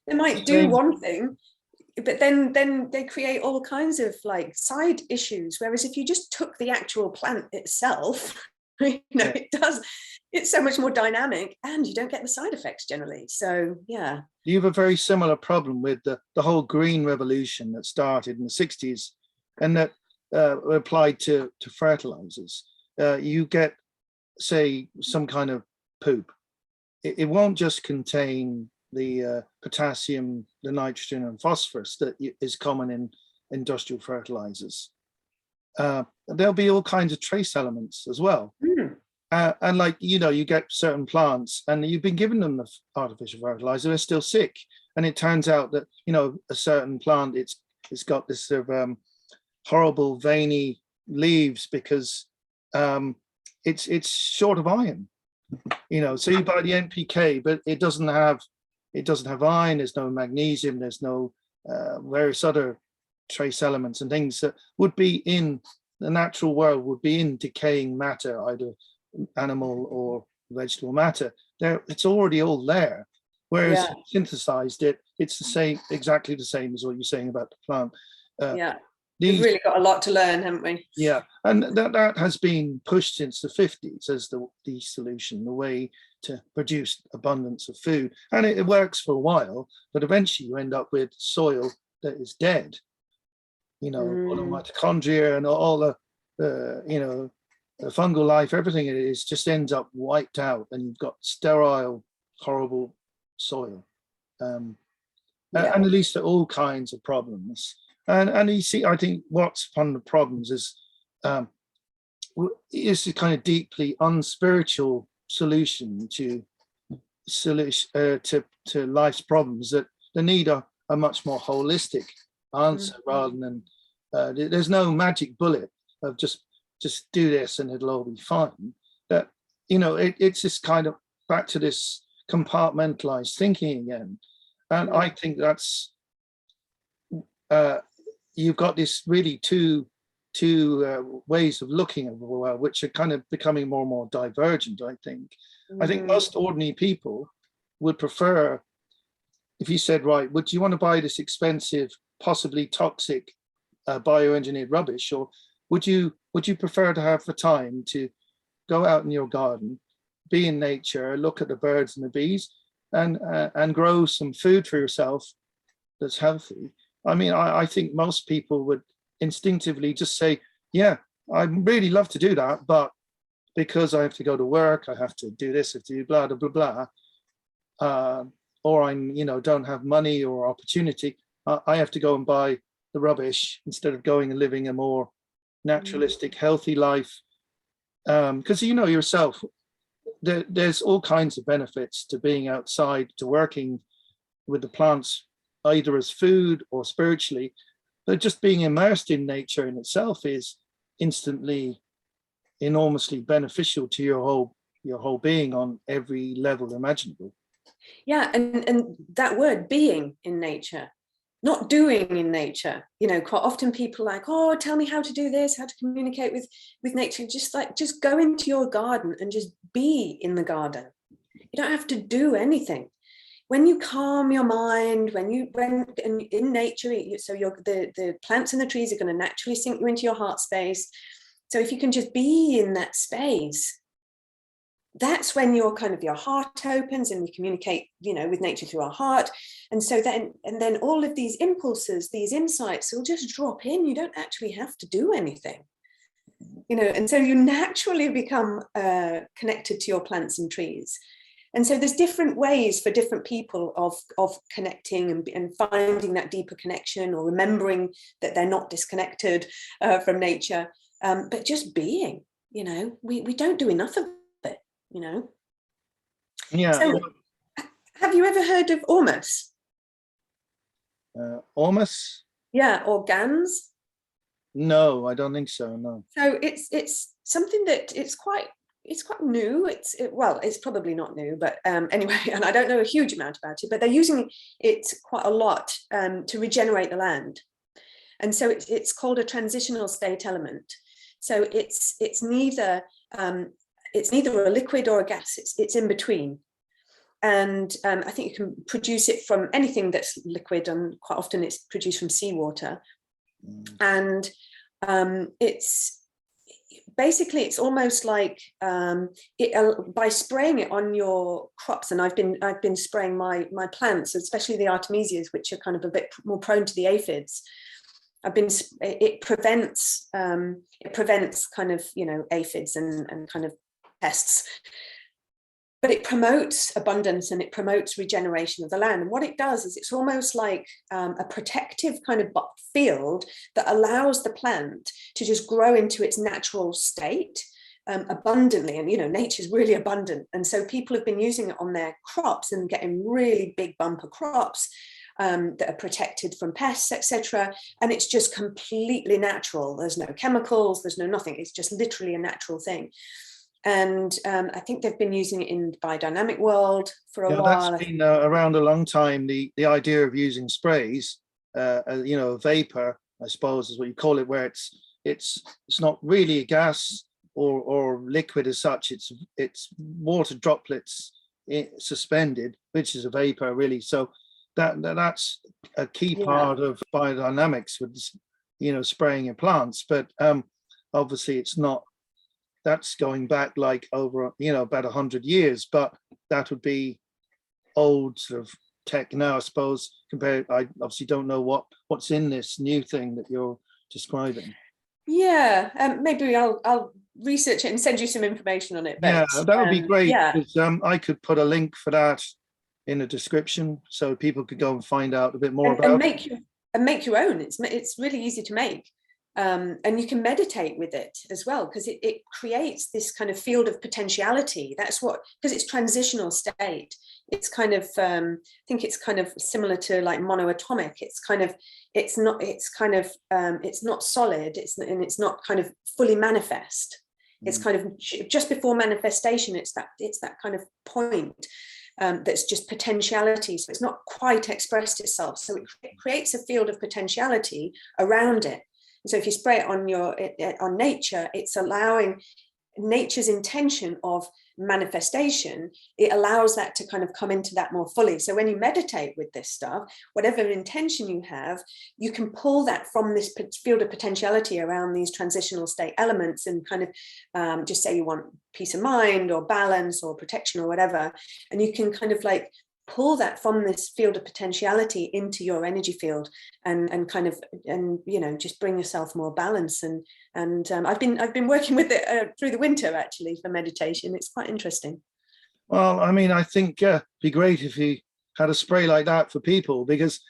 They might do one thing, but then they create all kinds of like side issues. Whereas if you just took the actual plant itself, you know, it's so much more dynamic, and you don't get the side effects generally. So yeah. You have a very similar problem with the whole green revolution that started in the 60s, and that applied to fertilizers. You get, say, some kind of poop. It won't just contain the potassium, the nitrogen and phosphorus that is common in industrial fertilizers. There'll be all kinds of trace elements as well. And like, you know, you get certain plants and you've been giving them the artificial fertilizer, they're still sick. And it turns out that, you know, a certain plant, it's got this sort of horrible veiny leaves because it's short of iron. You know, so you buy the NPK, but it doesn't have iron, there's no magnesium, there's no various other trace elements and things that would be in the natural world, would be in decaying matter, either animal or vegetable matter. It's already all there. Whereas synthesized it's the same, exactly the same as what you're saying about the plant. We've really got a lot to learn, haven't we? Yeah, and that has been pushed since the 50s as the solution, the way to produce abundance of food. And it works for a while, but eventually you end up with soil that is dead. You know, all the mitochondria and all the you know, the fungal life, everything it is just ends up wiped out, and you've got sterile, horrible soil. And it leads to all kinds of problems. And you see, I think what's one of the problems is it's a kind of deeply unspiritual solution to life's problems, that they need a much more holistic answer rather than there's no magic bullet of just do this and it'll all be fine. That, you know, it's this kind of back to this compartmentalized thinking again. And I think that's you've got this really two ways of looking at the world, which are kind of becoming more and more divergent, I think. I think most ordinary people would prefer, if you said, right, would you want to buy this expensive, possibly toxic bioengineered rubbish, or would you prefer to have the time to go out in your garden, be in nature, look at the birds and the bees, and grow some food for yourself that's healthy? I mean, I think most people would instinctively just say, yeah, I'd really love to do that, but because I have to go to work, I have to do this, I have to do blah, blah, blah, blah, or I'm, you know, don't have money or opportunity, I have to go and buy the rubbish instead of going and living a more naturalistic, healthy life. Because you know yourself, there's all kinds of benefits to being outside, to working with the plants, either as food or spiritually, but just being immersed in nature in itself is instantly enormously beneficial to your whole being on every level imaginable. Yeah, and that word, being in nature, not doing in nature. You know, quite often people are like, oh, tell me how to do this, how to communicate with nature. Just go into your garden and just be in the garden. You don't have to do anything. When you calm your mind, when in nature, so the plants and the trees are going to naturally sink you into your heart space. So if you can just be in that space, that's when your heart opens and we communicate, you know, with nature through our heart. And so then all of these impulses, these insights will just drop in. You don't actually have to do anything, you know, and so you naturally become connected to your plants and trees. And so there's different ways for different people of connecting and finding that deeper connection, or remembering that they're not disconnected from nature, but just being, we don't do enough of it, Yeah. So have you ever heard of ormus? Ormus? Yeah, or gans? No, I don't think so. No. So it's something that it's quite new. It's probably not new, but anyway, and I don't know a huge amount about it, but they're using it quite a lot to regenerate the land. And so it's called a transitional state element. So it's neither a liquid or a gas. It's in between. And I think you can produce it from anything that's liquid, and quite often it's produced from seawater. And it's basically, it's almost like by spraying it on your crops, and I've been spraying my plants, especially the artemisias, which are kind of a bit more prone to the aphids. It prevents kind of aphids and kind of pests. But it promotes abundance and it promotes regeneration of the land. And what it does is it's almost like a protective kind of field that allows the plant to just grow into its natural state abundantly. And, nature's really abundant. And so people have been using it on their crops and getting really big bumper crops that are protected from pests, etc. And it's just completely natural. There's no chemicals, there's no nothing. It's just literally a natural thing. And I think they've been using it in the biodynamic world for a while. That's been around a long time. The idea of using sprays, vapor, I suppose, is what you call it, where it's not really a gas or liquid as such. It's water droplets suspended, which is a vapor, really. So that's a key part of biodynamics with spraying your plants. But obviously, it's not. That's going back like over, about 100 years, but that would be old sort of tech now, I suppose, compared. I obviously don't know what's in this new thing that you're describing. Yeah, maybe I'll research it and send you some information on it. But, yeah, that would be great. Yeah. Because, I could put a link for that in the description so people could go and find out a bit more about it. And make your own. It's really easy to make. And you can meditate with it as well, because it creates this kind of field of potentiality. That's because it's transitional state. It's kind of, I think it's kind of similar to like monoatomic. It's not solid. It's not kind of fully manifest. It's kind of just before manifestation. It's that kind of point. That's just potentiality, so it's not quite expressed itself. So it creates a field of potentiality around it. So if you spray it on nature, it's allowing nature's intention of manifestation. It allows that to kind of come into that more fully. So when you meditate with this stuff, whatever intention you have, you can pull that from this field of potentiality around these transitional state elements, and kind of just say you want peace of mind or balance or protection or whatever. And you can kind of like pull that from this field of potentiality into your energy field and just bring yourself more balance. And I've been working with it through the winter actually for meditation. It's quite interesting. Well, I mean, I think it'd be great if you had a spray like that for people, because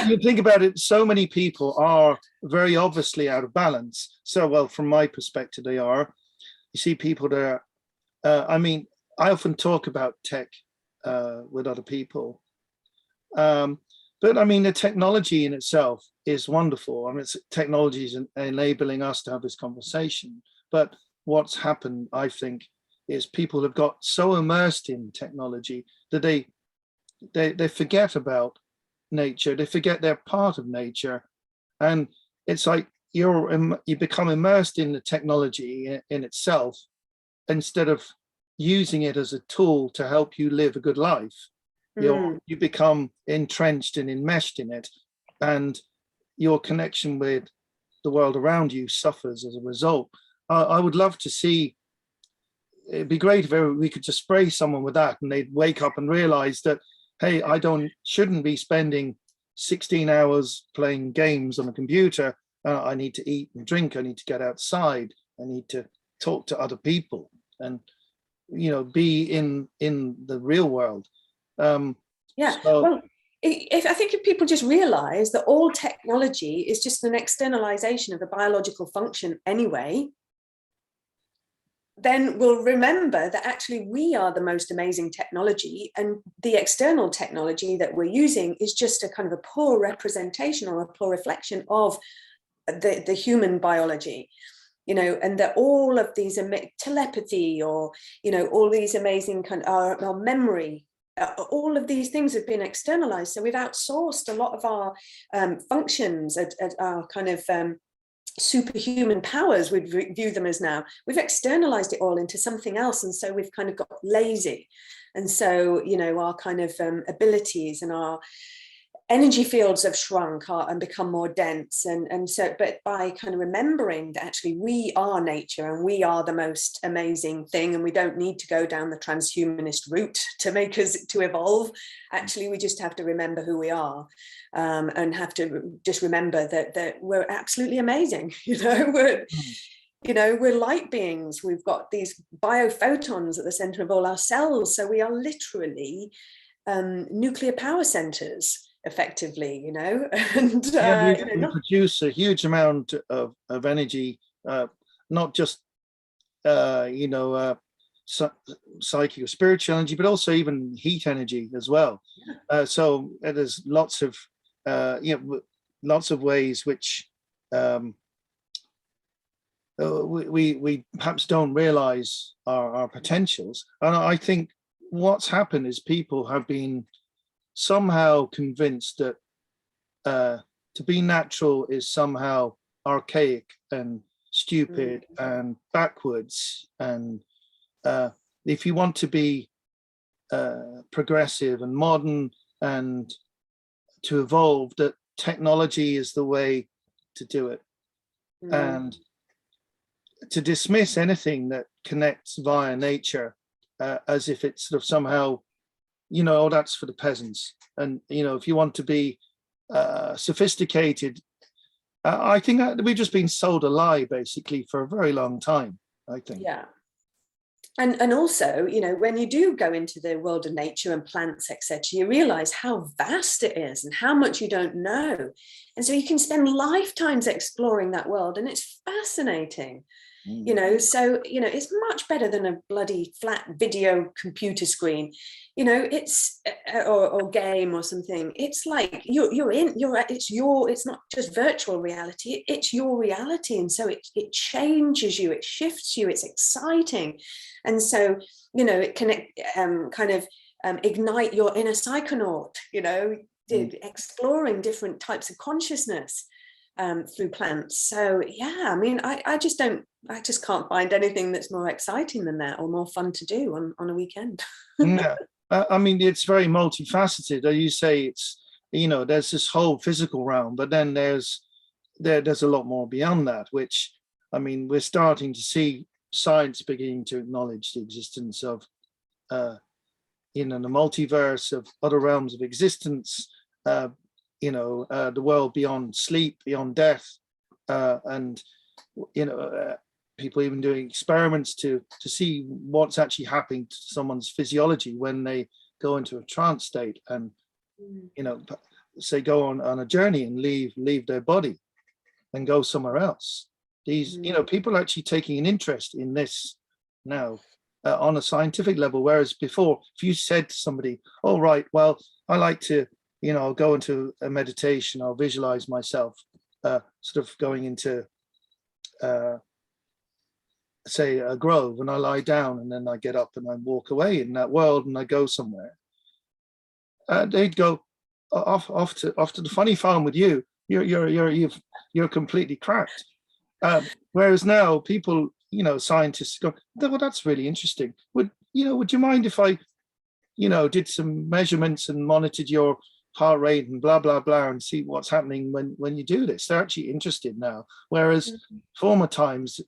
you think about it, so many people are very obviously out of balance. So, well, from my perspective, they are. You see people that are, I often talk about tech with other people, but the technology in itself is wonderful. Technology is enabling us to have this conversation, but what's happened, I think, is people have got so immersed in technology that they forget about nature. They forget they're part of nature, and it's like you become immersed in the technology in itself instead of using it as a tool to help you live a good life. You become entrenched and enmeshed in it, and your connection with the world around you suffers as a result. I would love to see, it'd be great if we could just spray someone with that and they'd wake up and realize that, hey, shouldn't be spending 16 hours playing games on a computer. I need to eat and drink. I need to get outside. I need to talk to other people. And be in the real world. Yeah, so, well, I think if people just realize that all technology is just an externalization of a biological function anyway, then we'll remember that actually we are the most amazing technology, and the external technology that we're using is just a kind of a poor representation or a poor reflection of the human biology. And that all of these telepathy, or all these amazing kind of our memory, all of these things have been externalized. So we've outsourced a lot of our functions, at our kind of superhuman powers, we'd view them as now. We've externalized it all into something else, and so we've kind of got lazy. And so our kind of abilities and our energy fields have shrunk and become more dense, and so, but by kind of remembering that actually we are nature and we are the most amazing thing, and we don't need to go down the transhumanist route to make us to evolve. Actually, we just have to remember who we are, and have to just remember that we're absolutely amazing. We're light beings. We've got these biophotons at the center of all our cells, so we are literally nuclear power centers, effectively, and we produce a huge amount of energy, not just psychic or spiritual energy, but also even heat energy as well. So there's lots of ways which we perhaps don't realize our potentials. And I think what's happened is people have been somehow convinced that to be natural is somehow archaic and stupid and backwards, and if you want to be progressive and modern and to evolve, that technology is the way to do it. And to dismiss anything that connects via nature as if it's sort of somehow, that's for the peasants. And, if you want to be sophisticated, I think that we've just been sold a lie, basically, for a very long time, I think. Yeah. And also, when you do go into the world of nature and plants, etc., you realize how vast it is and how much you don't know. And so you can spend lifetimes exploring that world, and it's fascinating. So it's much better than a bloody flat video computer screen, it's or game or something. It's like it's not just virtual reality, it's your reality. And so it changes you, it shifts you, it's exciting. And so it can ignite your inner psychonaut, exploring different types of consciousness through plants. So yeah, I mean, I just can't find anything that's more exciting than that, or more fun to do on a weekend. Yeah, I mean, it's very multifaceted. You say it's, there's this whole physical realm, but then there's a lot more beyond that, which, I mean, we're starting to see science beginning to acknowledge the existence of, the multiverse, of other realms of existence, the world beyond sleep, beyond death, and people even doing experiments to see what's actually happening to someone's physiology when they go into a trance state, and say go on a journey and leave their body and go somewhere else. These people are actually taking an interest in this now on a scientific level, whereas before, if you said to somebody, oh right, well, I like to I'll go into a meditation, I'll visualize myself sort of going into say a grove, and I lie down and then I get up and I walk away in that world and I go somewhere. They'd go off to the funny farm with you. You're completely cracked. Whereas now people, scientists go, well, that's really interesting. Would you mind if I, did some measurements and monitored your heart rate and blah blah blah and see what's happening when you do this? They're actually interested now, whereas former times,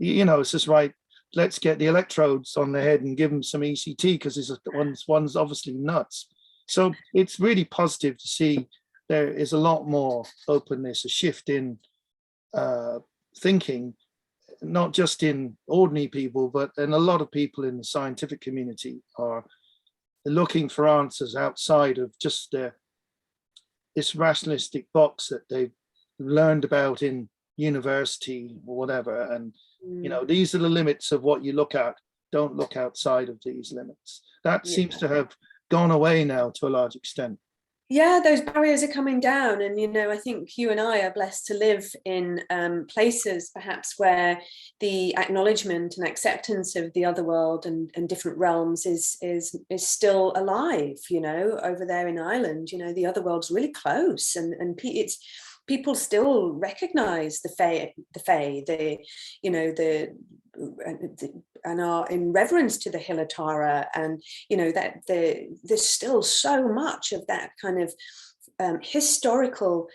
it's just right, let's get the electrodes on the head and give them some ECT because one's obviously nuts. So it's really positive to see there is a lot more openness, a shift in thinking, not just in ordinary people, but in a lot of people in the scientific community are looking for answers outside of just this rationalistic box that they've learned about in university or whatever. And, you know, these are the limits of what you look at. Don't look outside of these limits. That seems to have gone away now to a large extent. Yeah, those barriers are coming down. And, you know, I think you and I are blessed to live in places perhaps where the acknowledgement and acceptance of the other world and different realms is still alive, you know, over there in Ireland. You know, the other world's really close, and it's people still recognize the fae, you know, and are in reverence to the Hilatara, and you know that there's still so much of that kind of historical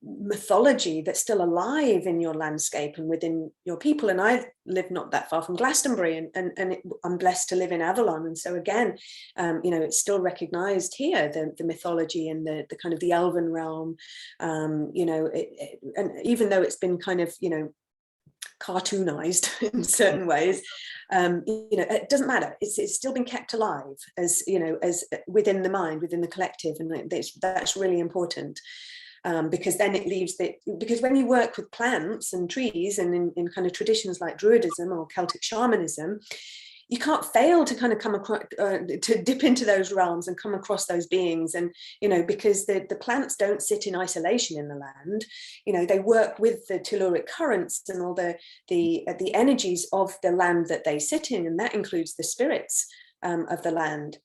mythology that's still alive in your landscape and within your people. And I live not that far from Glastonbury, and I'm blessed to live in Avalon, and so again, you know, it's still recognized here, the mythology and the kind of the elven realm, you know, and even though it's been kind of, you know, cartoonized in certain ways, you know, it doesn't matter, it's still been kept alive, as you know, as within the mind, within the collective, and that's really important. Because then it leaves because when you work with plants and trees, and in kind of traditions like Druidism or Celtic shamanism, you can't fail to kind of come across, to dip into those realms and come across those beings. And, you know, because the plants don't sit in isolation in the land, you know, they work with the telluric currents and all the energies of the land that they sit in, and that includes the spirits of the land.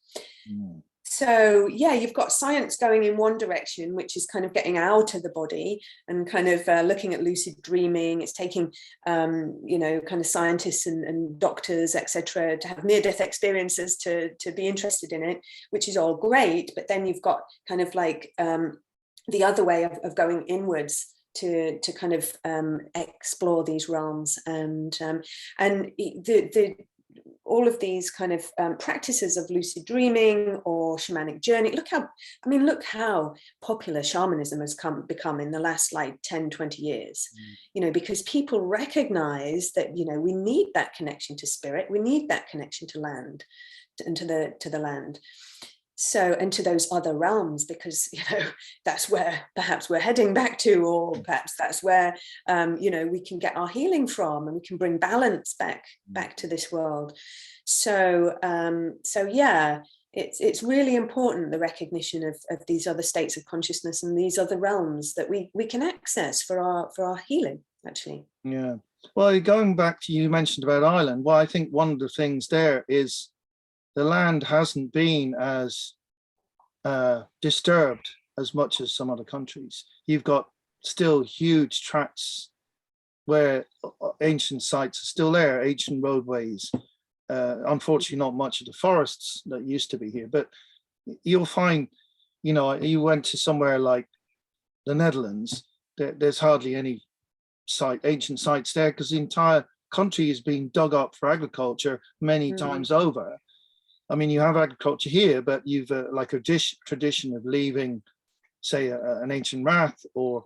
Mm. So yeah, you've got science going in one direction, which is kind of getting out of the body and kind of looking at lucid dreaming. It's taking, you know, kind of scientists and doctors, etc., to have near-death experiences to be interested in it, which is all great. But then you've got kind of like the other way of going inwards to kind of explore these realms, and all of these kind of practices of lucid dreaming or shamanic journey. Look how popular shamanism has become in the last like 10, 20 years, you know, because people recognize that, you know, we need that connection to spirit, we need that connection to land, and to the land. So, and to those other realms, because, you know, that's where perhaps we're heading back to, or perhaps that's where, you know, we can get our healing from, and we can bring balance back to this world. So, so yeah, it's really important, the recognition of these other states of consciousness and these other realms that we can access for our healing, actually. Yeah. Well, going back to, you mentioned about Ireland. Well, I think one of the things there is the land hasn't been as disturbed as much as some other countries. You've got still huge tracts where ancient sites are still there, ancient roadways. Unfortunately, not much of the forests that used to be here, but you'll find, you know, you went to somewhere like the Netherlands, there's hardly any ancient sites there, because the entire country is being dug up for agriculture many times over. I mean, you have agriculture here, but you've like a tradition of leaving, say, an ancient rath or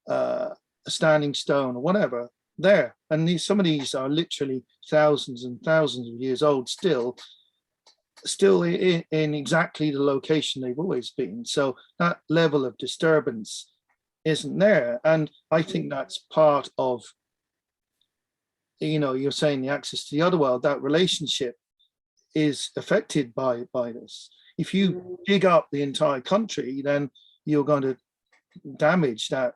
a standing stone or whatever there. And some of these are literally thousands and thousands of years old, still in exactly the location they've always been. So that level of disturbance isn't there. And I think that's part of, you know, you're saying the access to the other world, that relationship is affected by this. If you dig up the entire country, then you're going to damage that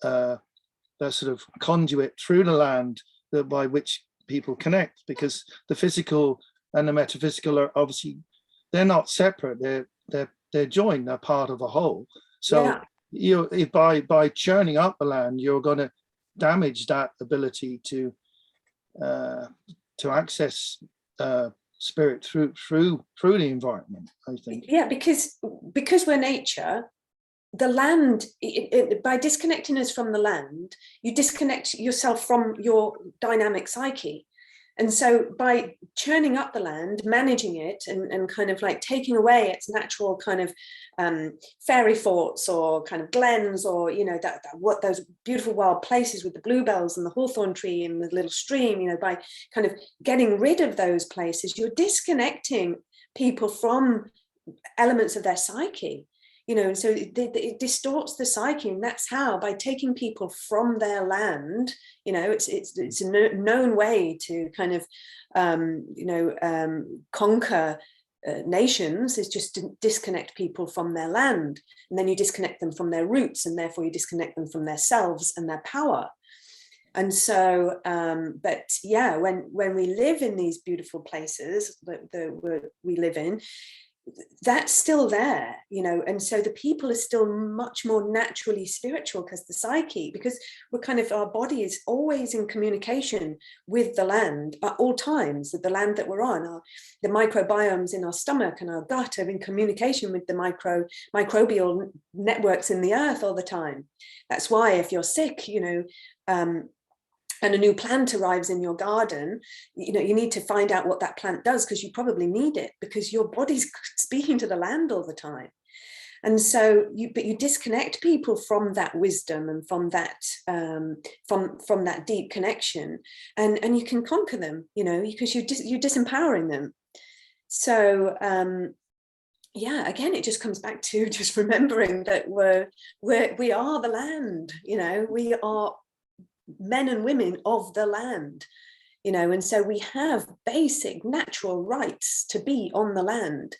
sort of conduit through the land by which people connect, because the physical and the metaphysical are obviously, they're not separate, they're joined, they're part of a whole. So by churning up the land, you're going to damage that ability to access spirit through the environment, I think. Yeah, because we're nature, the land, by disconnecting us from the land, you disconnect yourself from your dynamic psyche. And so by churning up the land, managing it, and kind of like taking away its natural kind of fairy forts or kind of glens, or, you know, what those beautiful wild places with the bluebells and the hawthorn tree and the little stream, you know, by kind of getting rid of those places, you're disconnecting people from elements of their psyche. You know, and so it distorts the psyche, and that's how, by taking people from their land, you know, it's a known way to kind of, conquer nations, is just to disconnect people from their land, and then you disconnect them from their roots, and therefore you disconnect them from their selves and their power. And so, but yeah, when we live in these beautiful places that we live in, that's still there, you know, and so the people are still much more naturally spiritual, because the psyche, because we're kind of, our body is always in communication with the land at all times, with the land that we're on. The microbiomes in our stomach and our gut are in communication with the microbial networks in the earth all the time. That's why if you're sick, you know, and a new plant arrives in your garden, you know, you need to find out what that plant does, because you probably need it, because your body's speaking to the land all the time. And so but you disconnect people from that wisdom and from that from that deep connection, and you can conquer them, you know, because you're disempowering them. So yeah, again, it just comes back to just remembering that we are the land, you know, we are men and women of the land, you know, and so we have basic natural rights to be on the land.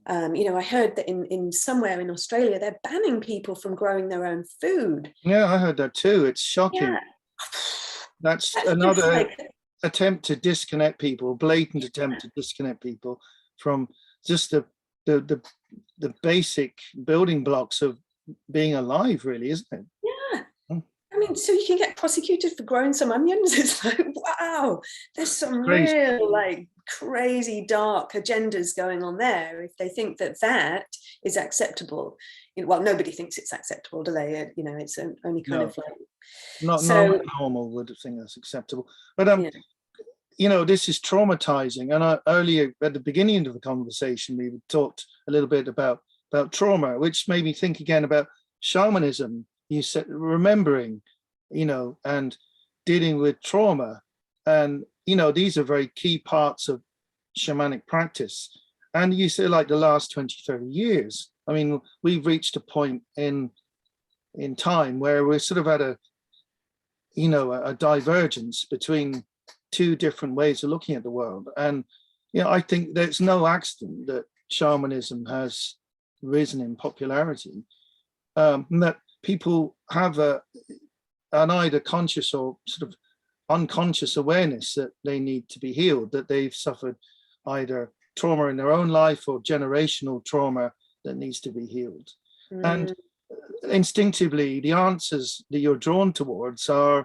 You know, I heard that in somewhere in Australia, they're banning people from growing their own food. Yeah, I heard that too. It's shocking. Yeah. That's another attempt to disconnect people, blatant attempt to disconnect people from just the basic building blocks of being alive, really, isn't it? Yeah. I mean, so you can get prosecuted for growing some onions. It's like, wow, there's some real, like, crazy dark agendas going on there, if they think that that is acceptable. You know, well, nobody thinks it's acceptable, do they? You know, it's only kind of like, not normal would think that's acceptable. But yeah. You know, this is traumatizing. And earlier at the beginning of the conversation, we talked a little bit about trauma, which made me think again about shamanism. You said remembering, you know, and dealing with trauma. And, you know, these are very key parts of shamanic practice. And you say, like, the last 20, 30 years, I mean, we've reached a point in time where we're sort of at a divergence between two different ways of looking at the world. And, you know, I think there's no accident that shamanism has risen in popularity, that people have an either conscious or sort of unconscious awareness that they need to be healed, that they've suffered either trauma in their own life or generational trauma that needs to be healed. And instinctively, the answers that you're drawn towards lie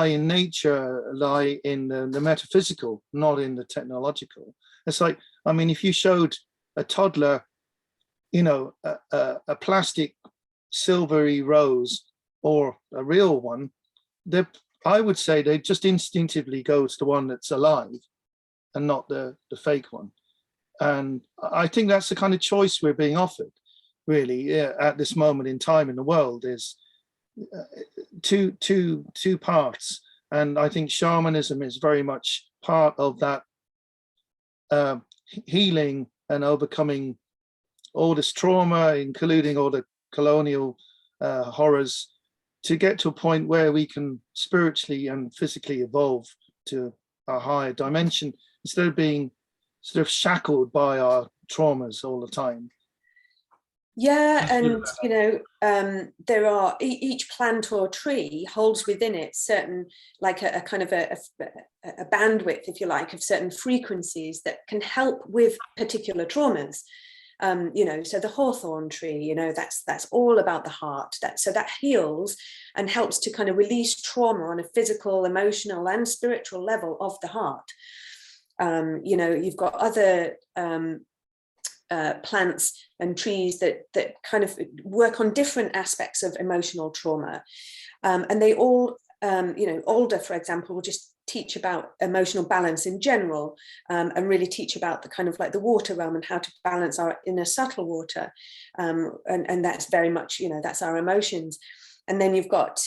in nature, lie in the metaphysical, not in the technological. It's like, I mean, if you showed a toddler, you know, a plastic silvery rose or a real one, I would say they just instinctively go to the one that's alive and not the fake one. And I think that's the kind of choice we're being offered, really, at this moment in time in the world, is two parts. And I think shamanism is very much part of that healing and overcoming all this trauma, including all the colonial horrors, to get to a point where we can spiritually and physically evolve to a higher dimension instead of being sort of shackled by our traumas all the time. Yeah, and you know, there are each plant or tree holds within it certain, like a kind of a bandwidth, if you like, of certain frequencies that can help with particular traumas. You know, so the hawthorn tree, you know, that's all about the heart. So that heals and helps to kind of release trauma on a physical, emotional, and spiritual level of the heart. You know, you've got other plants and trees that kind of work on different aspects of emotional trauma, and they all, you know, alder, for example, will just teach about emotional balance in general, and really teach about the kind of like the water realm and how to balance our inner subtle water, and that's very much, you know, that's our emotions. And then you've got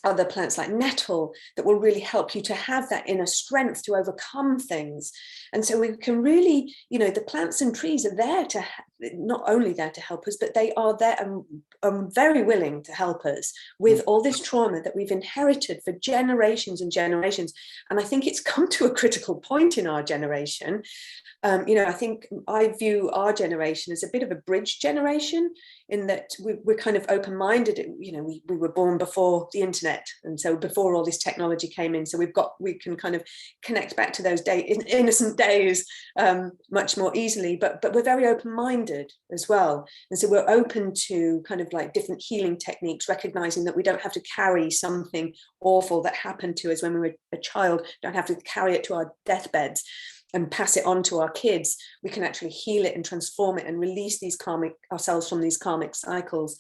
other plants like nettle that will really help you to have that inner strength to overcome things. And so we can really, you know, the plants and trees are there to not only there to help us, but they are there and very willing to help us with all this trauma that we've inherited for generations and generations. And I think it's come to a critical point in our generation. You know, I think I view our generation as a bit of a bridge generation, in that we're kind of open-minded. You know, we were born before the internet, and so before all this technology came in, so we can kind of connect back to those innocent days much more easily, but we're very open-minded as well. And so we're open to kind of like different healing techniques, recognizing that we don't have to carry something awful that happened to us when we were a child, don't have to carry it to our deathbeds and pass it on to our kids. We can actually heal it and transform it and release ourselves from these karmic cycles.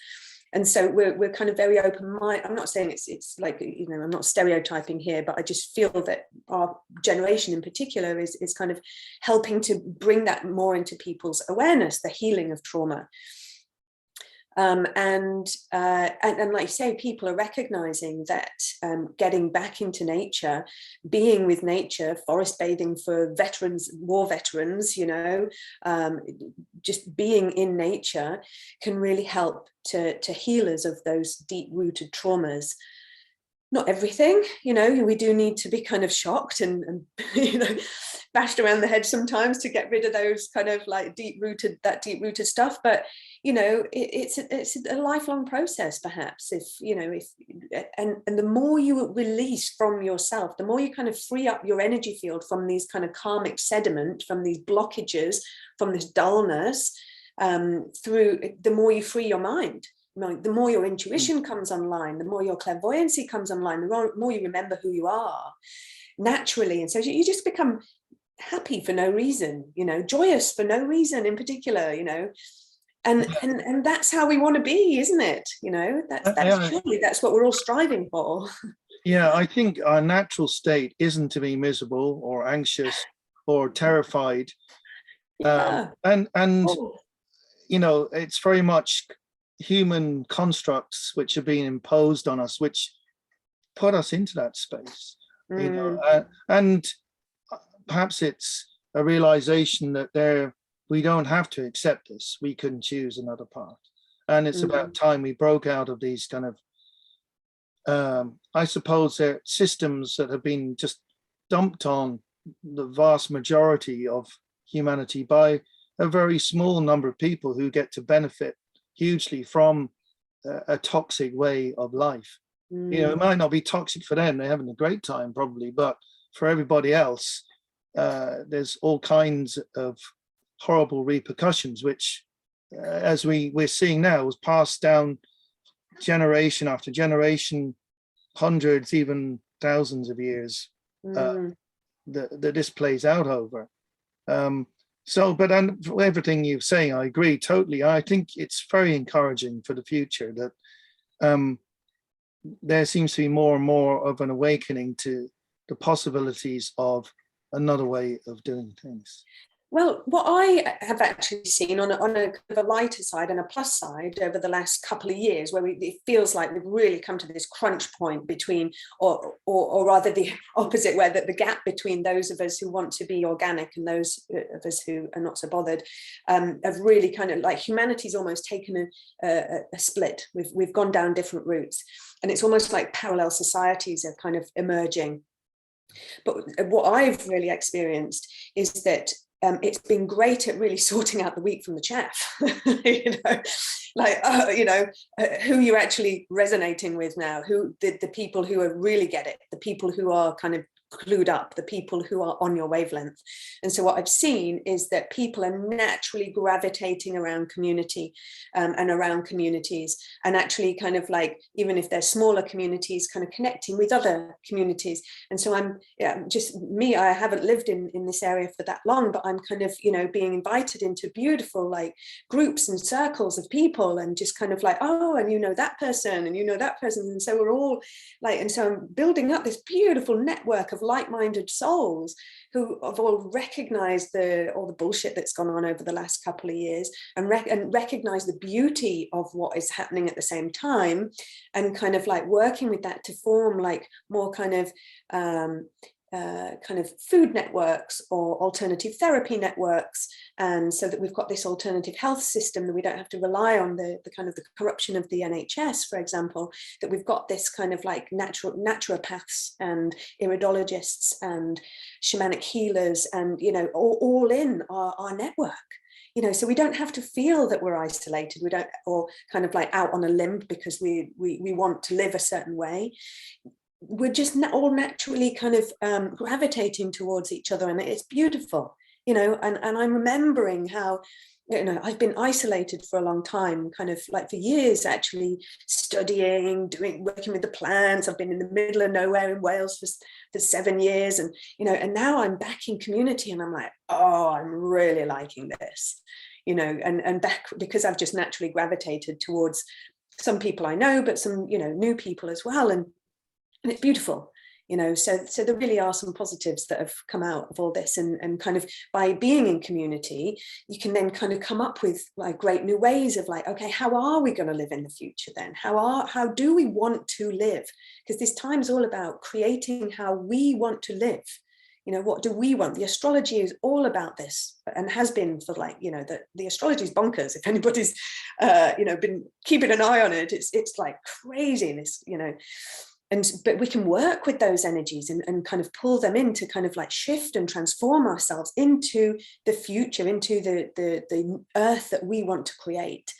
And so we're kind of very open-minded. I'm not saying it's like, you know, I'm not stereotyping here, but I just feel that our generation in particular is kind of helping to bring that more into people's awareness, the healing of trauma. And like you say, people are recognizing that getting back into nature, being with nature, forest bathing for veterans, war veterans, you know, just being in nature can really help to heal us of those deep-rooted traumas. Not everything, you know, we do need to be kind of shocked and you know, bashed around the head sometimes to get rid of those kind of like deep-rooted stuff. But you know, it's a lifelong process, perhaps, if you know, and the more you release from yourself, the more you kind of free up your energy field from these kind of karmic sediment, from these blockages, from this dullness, through the more you free your mind. The more your intuition comes online, the more your clairvoyancy comes online, the more you remember who you are naturally. And so you just become happy for no reason, you know, joyous for no reason in particular, you know. And that's how we want to be, isn't it? You know, surely that's what we're all striving for. Yeah, I think our natural state isn't to be miserable or anxious or terrified. Yeah. And you know, it's very much human constructs which are being imposed on us, which put us into that space. You know, and perhaps it's a realization that we don't have to accept this. We can choose another path. And it's about time we broke out of these kind of, I suppose, they're systems that have been just dumped on the vast majority of humanity by a very small number of people who get to benefit hugely from a toxic way of life. You know, it might not be toxic for them. They're having a great time probably, but for everybody else, there's all kinds of horrible repercussions, which, as we're seeing now, was passed down generation after generation, hundreds, even thousands of years that this plays out over. But everything you're saying, I agree totally. I think it's very encouraging for the future that there seems to be more and more of an awakening to the possibilities of another way of doing things. Well, what I have actually seen on a lighter side and a plus side over the last couple of years, where it feels like we've really come to this crunch point between, or rather the opposite, where the gap between those of us who want to be organic and those of us who are not so bothered, have really kind of like humanity's almost taken a split. We've gone down different routes, and it's almost like parallel societies are kind of emerging. But what I've really experienced is that it's been great at really sorting out the wheat from the chaff, you know, like, you know, who you're actually resonating with now, who the people who are really get it, the people who are kind of clued up, the people who are on your wavelength. And so what I've seen is that people are naturally gravitating around community and around communities, and actually kind of like, even if they're smaller communities, kind of connecting with other communities. And so I'm just me, I haven't lived in this area for that long, but I'm kind of, you know, being invited into beautiful like groups and circles of people, and just kind of like, oh, and you know that person, and you know that person. And so we're all like, and so I'm building up this beautiful network of like-minded souls who have all recognized all the bullshit that's gone on over the last couple of years, and recognize the beauty of what is happening at the same time, and kind of like working with that to form like more kind of food networks or alternative therapy networks, and so that we've got this alternative health system, that we don't have to rely on the kind of the corruption of the NHS, for example, that we've got this kind of like naturopaths and iridologists and shamanic healers, and you know, all in our network. You know, so we don't have to feel that we're isolated, we don't, or kind of like out on a limb because we want to live a certain way. We're just all naturally kind of gravitating towards each other, and it's beautiful, you know. And I'm remembering how, you know, I've been isolated for a long time, kind of like for years, actually studying, working with the plants. I've been in the middle of nowhere in Wales for 7 years, and you know, and now I'm back in community, and I'm like, oh, I'm really liking this, you know, and back because I've just naturally gravitated towards some people I know, but some, you know, new people as well, and it's beautiful, you know. So there really are some positives that have come out of all this, and kind of by being in community, you can then kind of come up with like great new ways of like, okay, how are we going to live in the future then? How do we want to live? Because this time is all about creating how we want to live. You know, what do we want? The astrology is all about this, and has been for like, you know, the astrology is bonkers. If anybody's you know, been keeping an eye on it, it's like craziness, you know. But we can work with those energies and kind of pull them in to kind of like shift and transform ourselves into the future, into the earth that we want to create.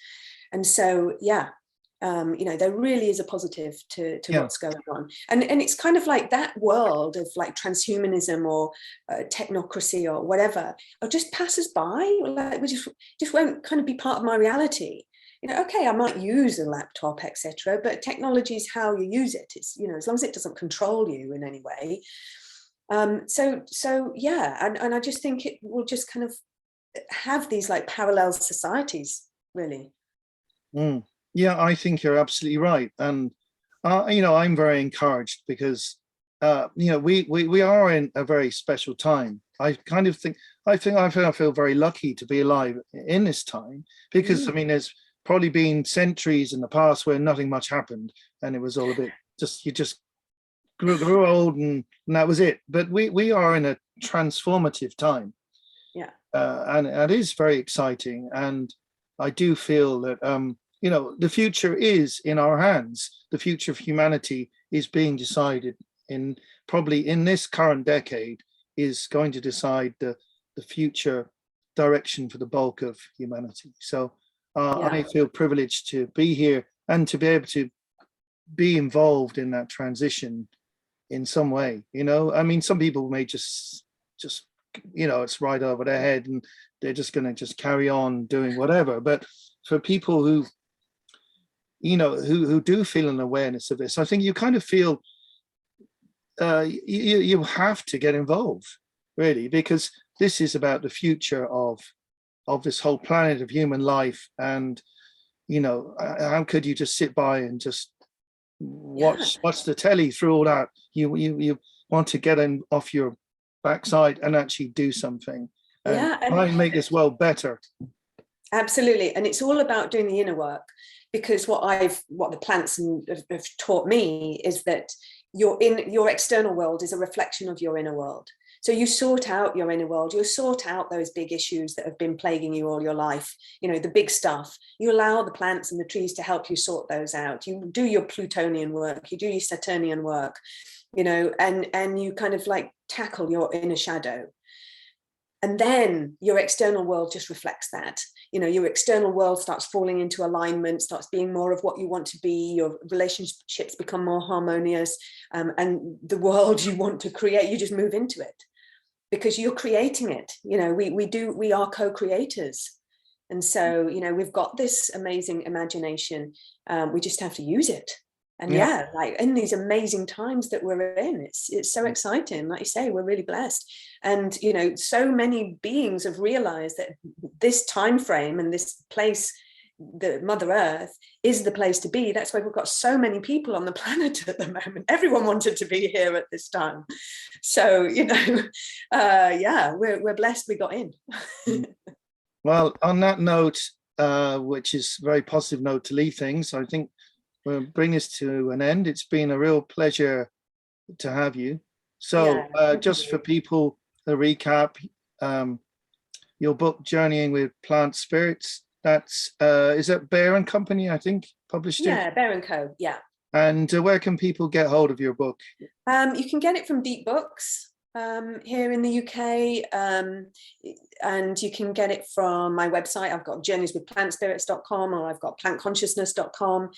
And so, yeah, you know, there really is a positive to what's going on. And it's kind of like that world of like transhumanism or technocracy or whatever, or just passes by, like we just won't kind of be part of my reality. You know, okay, I might use a laptop, etc., but technology is how you use it. It's, you know, as long as it doesn't control you in any way. So yeah, and I just think it will just kind of have these like parallel societies, really. Yeah, I think you're absolutely right, and you know, I'm very encouraged because you know, we are in a very special time. I feel very lucky to be alive in this time, because I mean, there's probably been centuries in the past where nothing much happened, and it was all a bit just, you just grew old, and that was it. But we are in a transformative time, Yeah, and it is very exciting. And I do feel that you know, the future is in our hands. The future of humanity is being decided in probably in this current decade, is going to decide the future direction for the bulk of humanity. So I feel privileged to be here and to be able to be involved in that transition in some way. You know, I mean, some people may just you know, it's right over their head and they're just going to just carry on doing whatever. But for people who, you know, who do feel an awareness of this, I think you kind of feel you have to get involved, really, because this is about the future of this whole planet of human life. And you know, how could you just sit by and just watch the telly through all that? You want to get in off your backside and actually do something, and try and make this world better. Absolutely. And it's all about doing the inner work, because what the plants have taught me is that your external world is a reflection of your inner world. So you sort out your inner world, you sort out those big issues that have been plaguing you all your life, you know, the big stuff. You allow the plants and the trees to help you sort those out. You do your Plutonian work, you do your Saturnian work, you know, and you kind of like tackle your inner shadow. And then your external world just reflects that. You know, your external world starts falling into alignment, starts being more of what you want to be. Your relationships become more harmonious, and the world you want to create, you just move into it because you're creating it. You know, we are co-creators. And so, you know, we've got this amazing imagination. We just have to use it. And yeah, like in these amazing times that we're in, it's so exciting. Like you say, we're really blessed. And, you know, so many beings have realized that this time frame and this place, the Mother Earth, is the place to be. That's why we've got so many people on the planet at the moment. Everyone wanted to be here at this time. So, you know, yeah, we're blessed we got in. Well, on that note, which is a very positive note to leave things, I think we'll bring this to an end. It's been a real pleasure to have you. So just for people, a recap, your book, Journeying with Plant Spirits, that's, is that Bear and Company, I think, published it? Yeah, Bear and Co, yeah. And where can people get hold of your book? You can get it from Deep Books here in the UK, and you can get it from my website. I've got journeyswithplantspirits.com, or I've got plantconsciousness.com.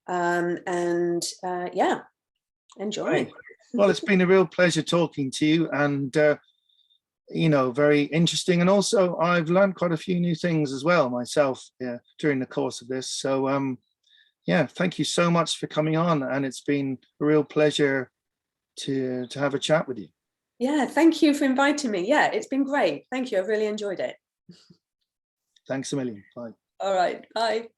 And yeah, enjoy. Right. Well, it's been a real pleasure talking to you, and you know, very interesting, and also I've learned quite a few new things as well myself during the course of this. So yeah, thank you so much for coming on, and it's been a real pleasure to have a chat with you. Yeah, thank you for inviting me. Yeah, it's been great. Thank you. I've really enjoyed it. Thanks a million. Bye. All right, bye.